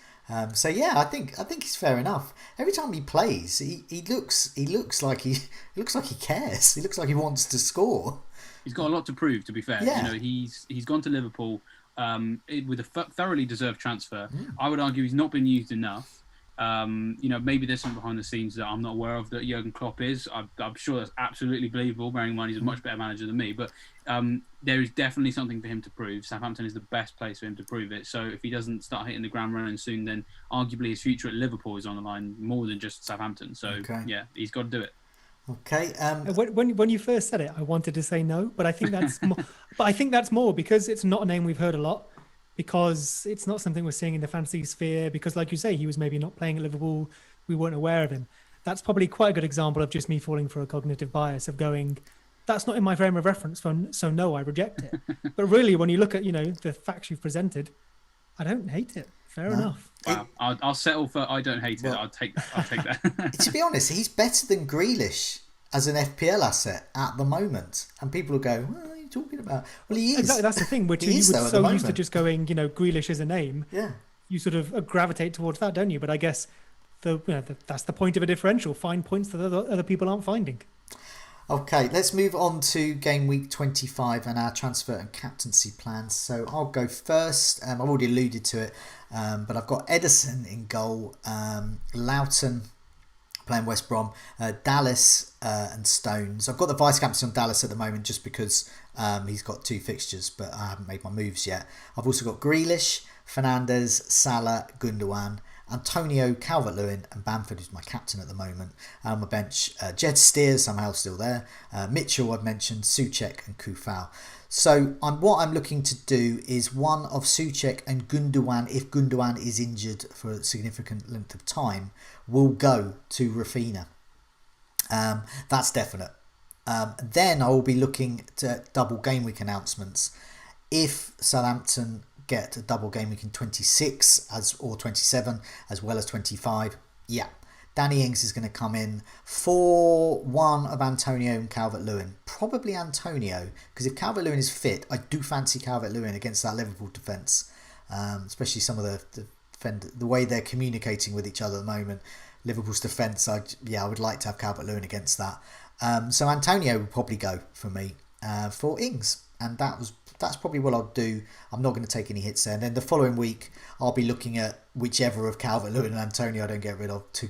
So yeah, I think he's fair enough. Every time he plays, he looks like he cares. He looks like he wants to score. He's got a lot to prove, to be fair. Yeah. You know, he's gone to Liverpool with a thoroughly deserved transfer. I would argue he's not been used enough. You know, maybe there's something behind the scenes that I'm not aware of that Jurgen Klopp is. I'm sure that's absolutely believable, bearing in mind he's a much better manager than me. But there is definitely something for him to prove. Southampton is the best place for him to prove it. So if he doesn't start hitting the ground running soon, then arguably his future at Liverpool is on the line more than just Southampton. So yeah, he's got to do it. Okay. When you first said it, I wanted to say no, but I think that's more, more because it's not a name we've heard a lot, because it's not something we're seeing in the fantasy sphere, because like you say, he was maybe not playing at Liverpool, we weren't aware of him. That's probably quite a good example of just me falling for a cognitive bias of going, that's not in my frame of reference, so no, I reject it. But really, when you look at, you know, the facts you've presented, I don't hate it. Fair enough. Wow, I'll settle for I don't hate it. I'll take that. To be honest, he's better than Grealish as an FPL asset at the moment, and people will go, "What are you talking about?" Well, he is. Exactly, that's the thing. Which you were so used to just going, you know, Grealish is a name. Yeah. You sort of gravitate towards that, don't you? But I guess that's the point of a differential. Find points that other people aren't finding. Okay, let's move on to game week 25 and our transfer and captaincy plans. So I'll go first. I've already alluded to it, but I've got Edison in goal, Loughton playing West Brom, Dallas and Stones. I've got the vice captain on Dallas at the moment just because he's got 2 fixtures, but I haven't made my moves yet. I've also got Grealish, Fernandez, Salah, Gundogan, Antonio, Calvert-Lewin and Bamford, who's my captain at the moment. On my bench, Jed Steer somehow still there. Mitchell, I've mentioned, Soucek and Kufal. So what I'm looking to do is one of Soucek and Gundogan, if Gundogan is injured for a significant length of time, will go to Rafinha. That's definite. Then I will be looking to double game week announcements. If Southampton get a double game week in 26 or 27 as well as 25, yeah, Danny Ings is going to come in for one of Antonio and Calvert-Lewin. Probably Antonio, because if Calvert-Lewin is fit, I do fancy Calvert-Lewin against that Liverpool defence, especially some of the way they're communicating with each other at the moment. Liverpool's defence, I would like to have Calvert-Lewin against that. So Antonio will probably go for me for Ings, and that's probably what I'll do. I'm not going to take any hits there. And then the following week, I'll be looking at whichever of Calvert-Lewin and Antonio I don't get rid of to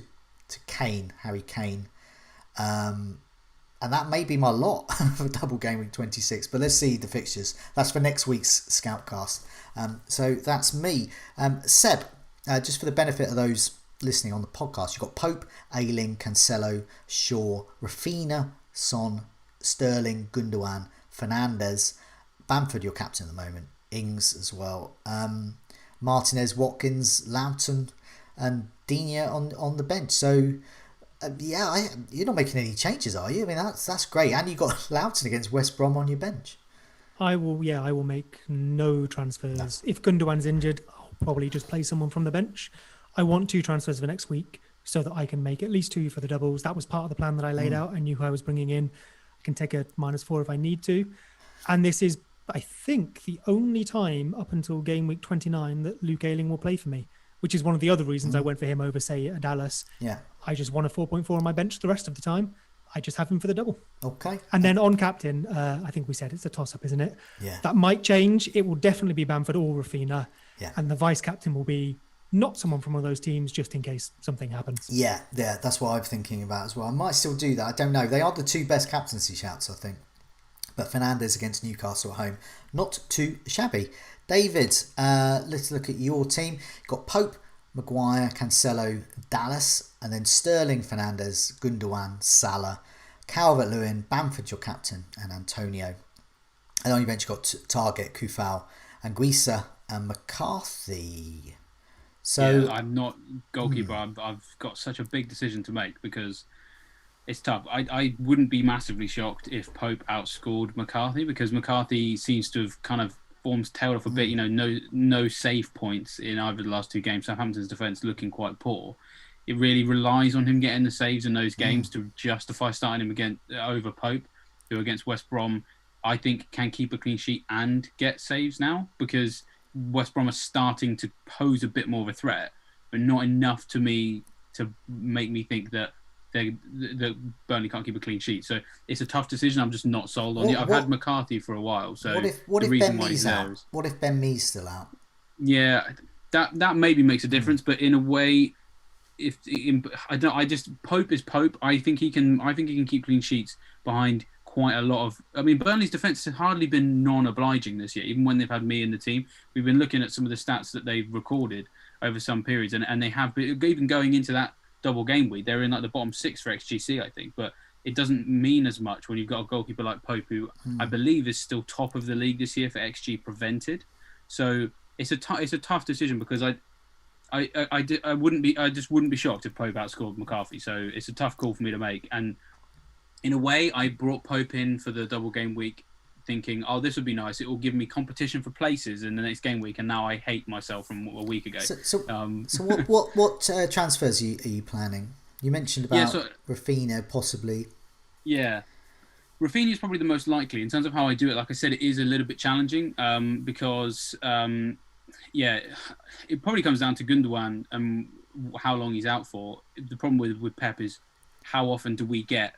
Harry Kane. And that may be my lot for double game week 26. But let's see the fixtures. That's for next week's Scoutcast. So that's me. Seb, just for the benefit of those listening on the podcast, you've got Pope, Ailing, Cancelo, Shaw, Rafinha, Son, Sterling, Gundogan, Fernandez, Bamford, your captain at the moment, Ings as well, Martinez, Watkins, Loughton, and Digne on the bench. So you're not making any changes, are you? I mean, that's great, and you got Loughton against West Brom on your bench. I will make no transfers. No. If Gundogan's injured, I'll probably just play someone from the bench. I want 2 transfers for next week so that I can make at least 2 for the doubles. That was part of the plan that I laid out. I knew who I was bringing in. I can take a -4 if I need to. And this is, I think, the only time up until game week 29 that Luke Ailing will play for me, which is one of the other reasons I went for him over, say, Dallas. Yeah. I just want a 4.4 on my bench the rest of the time. I just have him for the double. Okay. And then on captain, I think we said it's a toss-up, isn't it? Yeah. That might change. It will definitely be Bamford or Rafinha. Yeah. And the vice captain will be not someone from one of those teams, just in case something happens. Yeah, that's what I'm thinking about as well. I might still do that. I don't know. They are the 2 best captaincy shouts, I think. But Fernandez against Newcastle at home, not too shabby. David, let's look at your team. You've got Pope, Maguire, Cancelo, Dallas, and then Sterling, Fernandez, Gundogan, Salah, Calvert-Lewin, Bamford, your captain, and Antonio. And on your bench, you've got Target, Kufal, Anguissa, and McCarthy. So yeah, I'm not goalkeeper. I've got such a big decision to make because it's tough. I wouldn't be massively shocked if Pope outscored McCarthy, because McCarthy seems to have kind of tailed off a bit. You know, no save points in either of the last 2 games. Southampton's defence looking quite poor. It really relies on him getting the saves in those games to justify starting him over Pope, who against West Brom I think can keep a clean sheet and get saves now, because West Brom are starting to pose a bit more of a threat, but not enough to make me think that that Burnley can't keep a clean sheet. So it's a tough decision. I'm just not sold on it. I've had McCarthy for a while. So what if Ben Mee's out? What if Ben Mee's still out? Yeah, that maybe makes a difference, but in a way, Pope is Pope. I think he can keep clean sheets behind quite a lot of. I mean, Burnley's defence has hardly been non-obliging this year, even when they've had me in the team. We've been looking at some of the stats that they've recorded over some periods, and they have been, even going into that double game week, they're in like the bottom 6 for XGC, I think, but it doesn't mean as much when you've got a goalkeeper like Pope, who I believe is still top of the league this year for XG prevented. So it's a tough decision, because I just wouldn't be shocked if Pope outscored McCarthy. So it's a tough call for me to make. And in a way, I brought Pope in for the double game week thinking, oh, this would be nice. It will give me competition for places in the next game week. And now I hate myself from a week ago. So what transfers are you planning? You mentioned about Raphinha possibly. Yeah. Raphinha is probably the most likely in terms of how I do it. Like I said, it is a little bit challenging because, it probably comes down to Gundogan and how long he's out for. The problem with Pep is how often do we get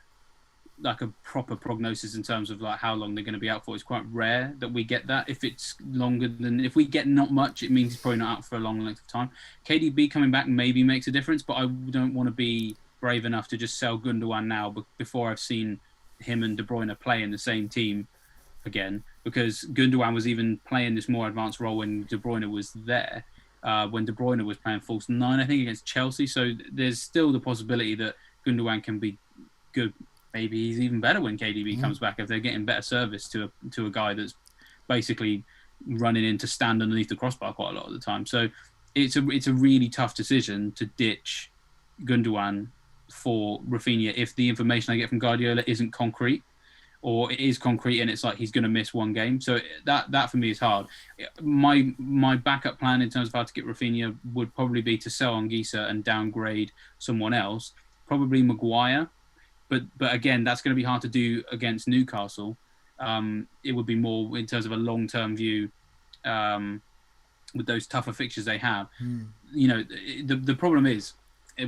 like a proper prognosis in terms of like how long they're going to be out for. It's quite rare that we get that. If it's longer than, if we get not much, it means he's probably not out for a long length of time. KDB coming back maybe makes a difference, but I don't want to be brave enough to just sell Gundogan now before I've seen him and De Bruyne play in the same team again, because Gundogan was even playing this more advanced role when De Bruyne was there, when De Bruyne was playing false 9, I think, against Chelsea. So there's still the possibility that Gundogan can be good. Maybe he's even better when KDB comes back if they're getting better service to a guy that's basically running in to stand underneath the crossbar quite a lot of the time. So it's a really tough decision to ditch Gundogan for Raphinha if the information I get from Guardiola isn't concrete, or it is concrete and it's like he's going to miss one game. So that for me is hard. My backup plan in terms of how to get Raphinha would probably be to sell Anguissa and downgrade someone else, probably Maguire. But again, that's going to be hard to do against Newcastle. It would be more in terms of a long-term view with those tougher fixtures they have. You know, the problem is,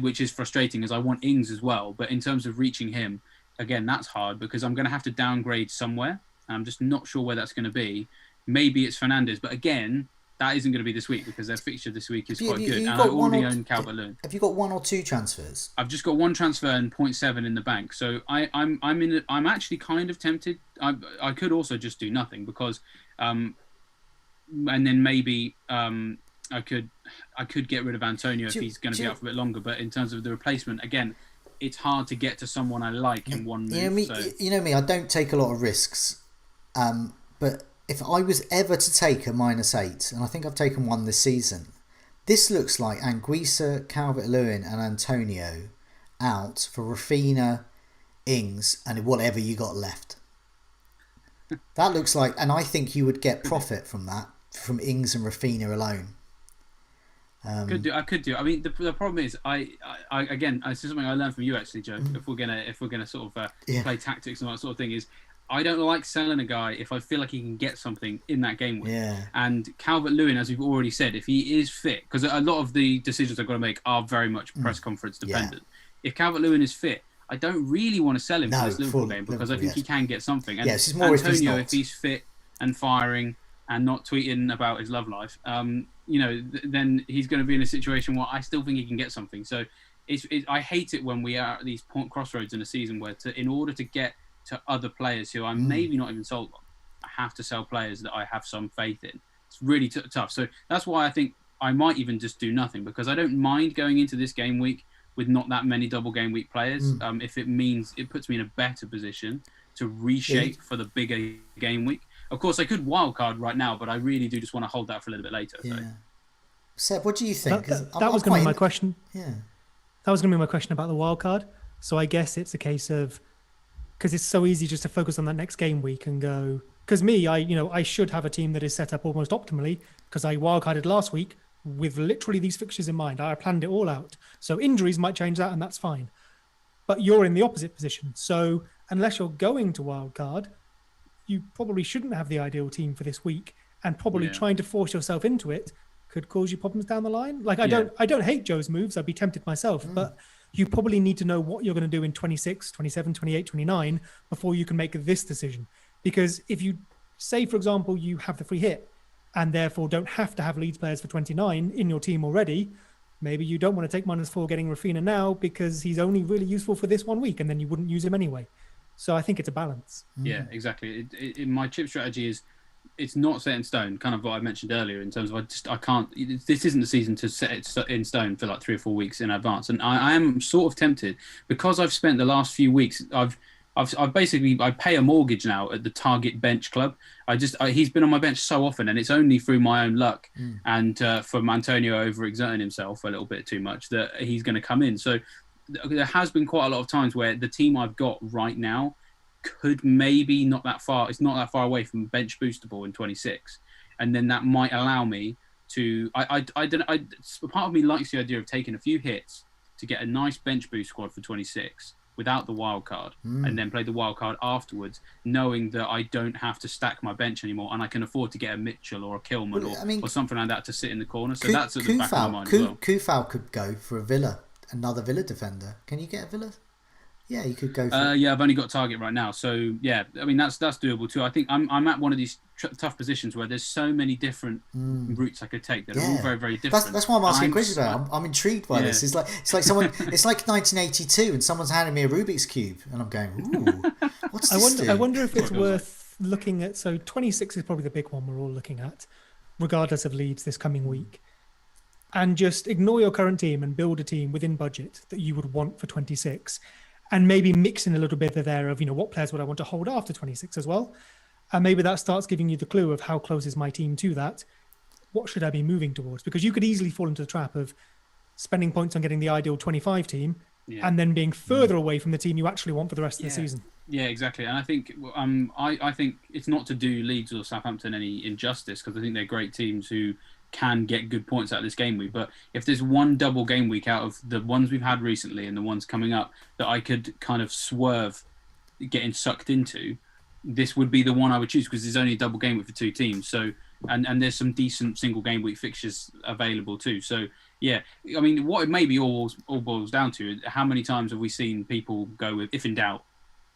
which is frustrating, is I want Ings as well. But in terms of reaching him, again, that's hard because I'm going to have to downgrade somewhere. I'm just not sure where that's going to be. Maybe it's Fernandez. But again, that isn't going to be this week because their fixture this week is quite good. And I already own Calvert-Lewin. Have you got 1 or 2 transfers? I've just got 1 transfer and 0.7 in the bank. So I'm actually kind of tempted. I could also just do nothing because, and then maybe I could get rid of Antonio if he's going to be out for a bit longer. But in terms of the replacement, again, it's hard to get to someone I like in one move. You know me, I don't take a lot of risks. But if I was ever to take a -8, and I think I've taken 1 this season, this looks like Anguissa, Calvert-Lewin and Antonio out for Raphinha, Ings and whatever you got left. That looks like, and I think you would get profit from that, from Ings and Raphinha alone. I could do. I mean, the problem is, I again, this is something I learned from you actually, Joe. If we're gonna sort of play tactics and that sort of thing, is I don't like selling a guy if I feel like he can get something in that game week. Yeah. And Calvert-Lewin, as we've already said, if he is fit, because a lot of the decisions I've got to make are very much press conference dependent. Yeah. If Calvert-Lewin is fit, I don't really want to sell him for this Liverpool game because I think he can get something. And it's more Antonio, if he's fit and firing and not tweeting about his love life, then he's going to be in a situation where I still think he can get something. So I hate it when we are at these crossroads in a season where in order to get to other players who I'm maybe not even sold on, I have to sell players that I have some faith in. It's really tough. So that's why I think I might even just do nothing, because I don't mind going into this game week with not that many double game week players. If it means it puts me in a better position to reshape for the bigger game week. Of course, I could wildcard right now, but I really do just want to hold that for a little bit later. Yeah. So. Seb, what do you think? That was going to be my question. Yeah. That was going to be my question about the wildcard. So I guess it's a case of, because it's so easy just to focus on that next game week and go, because I should have a team that is set up almost optimally because I wildcarded last week with literally these fixtures in mind. I planned it all out. So injuries might change that and that's fine. But you're in the opposite position. So unless you're going to wildcard, you probably shouldn't have the ideal team for this week, and probably Yeah. trying to force yourself into it could cause you problems down the line. Like I don't hate Joe's moves. I'd be tempted myself, but you probably need to know what you're going to do in 26, 27, 28, 29 before you can make this decision. Because if you say, for example, you have the free hit and therefore don't have to have Leeds players for 29 in your team already, maybe you don't want to take -4 getting Rafinha now because he's only really useful for this 1 week and then you wouldn't use him anyway. So I think it's a balance. Yeah, exactly. My chip strategy is, it's not set in stone, kind of what I mentioned earlier, in terms of I can't, this isn't the season to set it in stone for like 3 or 4 weeks in advance. And I am sort of tempted, because I've spent the last few weeks, I've basically, I pay a mortgage now at the Target Bench Club. He's been on my bench so often, and it's only through my own luck and from Antonio overexerting himself a little bit too much that he's going to come in. So there has been quite a lot of times where the team I've got right now could maybe not that far. It's not that far away from bench boostable in 26, and then that might allow me to. Part of me likes the idea of taking a few hits to get a nice bench boost squad for 26 without the wild card, and then play the wild card afterwards, knowing that I don't have to stack my bench anymore, and I can afford to get a Mitchell or a Kilman or something like that to sit in the corner. So that's at the back of my mind as well. Kufal could go for a Villa, another Villa defender. Can you get a Villa? Yeah, you could go for I've only got Target right now. So, yeah, I mean, that's doable too. I think I'm at one of these tough positions where there's so many different routes I could take that are all very, very different. That's why I'm asking questions about. I'm intrigued by this. It's like someone. It's like 1982 and someone's handing me a Rubik's Cube and I'm going, ooh, what's this? I wonder if it's worth looking at. So 26 is probably the big one we're all looking at, regardless of Leeds this coming week. And just ignore your current team and build a team within budget that you would want for 26. And maybe mix in a little bit there of, what players would I want to hold after 26 as well? And maybe that starts giving you the clue of how close is my team to that. What should I be moving towards? Because you could easily fall into the trap of spending points on getting the ideal 25 team and then being further away from the team you actually want for the rest of the season. Yeah, exactly. And I think I think it's not to do Leeds or Southampton any injustice, because I think they're great teams who can get good points out of this game week. But if there's one double game week out of the ones we've had recently and the ones coming up that I could kind of swerve getting sucked into, this would be the one I would choose, because there's only a double game week for 2 teams. So and there's some decent single game week fixtures available too. So yeah, I mean, what it maybe all boils down to, how many times have we seen people go with, if in doubt,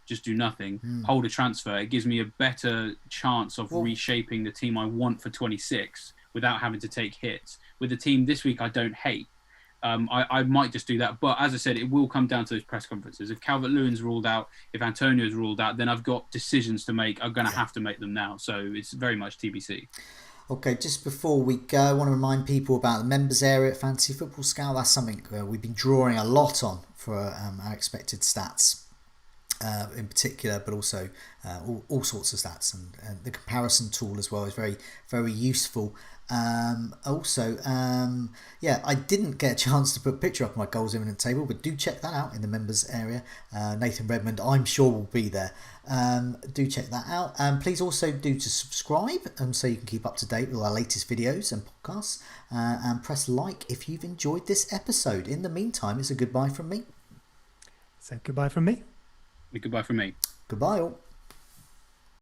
just do nothing, hold a transfer. It gives me a better chance of reshaping the team I want for 26 without having to take hits. With the team this week I don't hate, I might just do that. But as I said, it will come down to those press conferences. If Calvert-Lewin's ruled out, if Antonio's ruled out, then I've got decisions to make. I'm going to have to make them now. So it's very much TBC. Okay, just before we go, I want to remind people about the members area at Fantasy Football Scout. That's something we've been drawing a lot on for our expected stats. In particular, but also all sorts of stats, and the comparison tool as well is very, very useful. I didn't get a chance to put a picture up of my goals imminent table, but do check that out in the members area. Nathan Redmond, I'm sure, will be there. Do check that out. Please also do to subscribe so you can keep up to date with our latest videos and podcasts, and press like if you've enjoyed this episode. In the meantime, it's a goodbye from me. So goodbye from me. Goodbye from me. Goodbye all.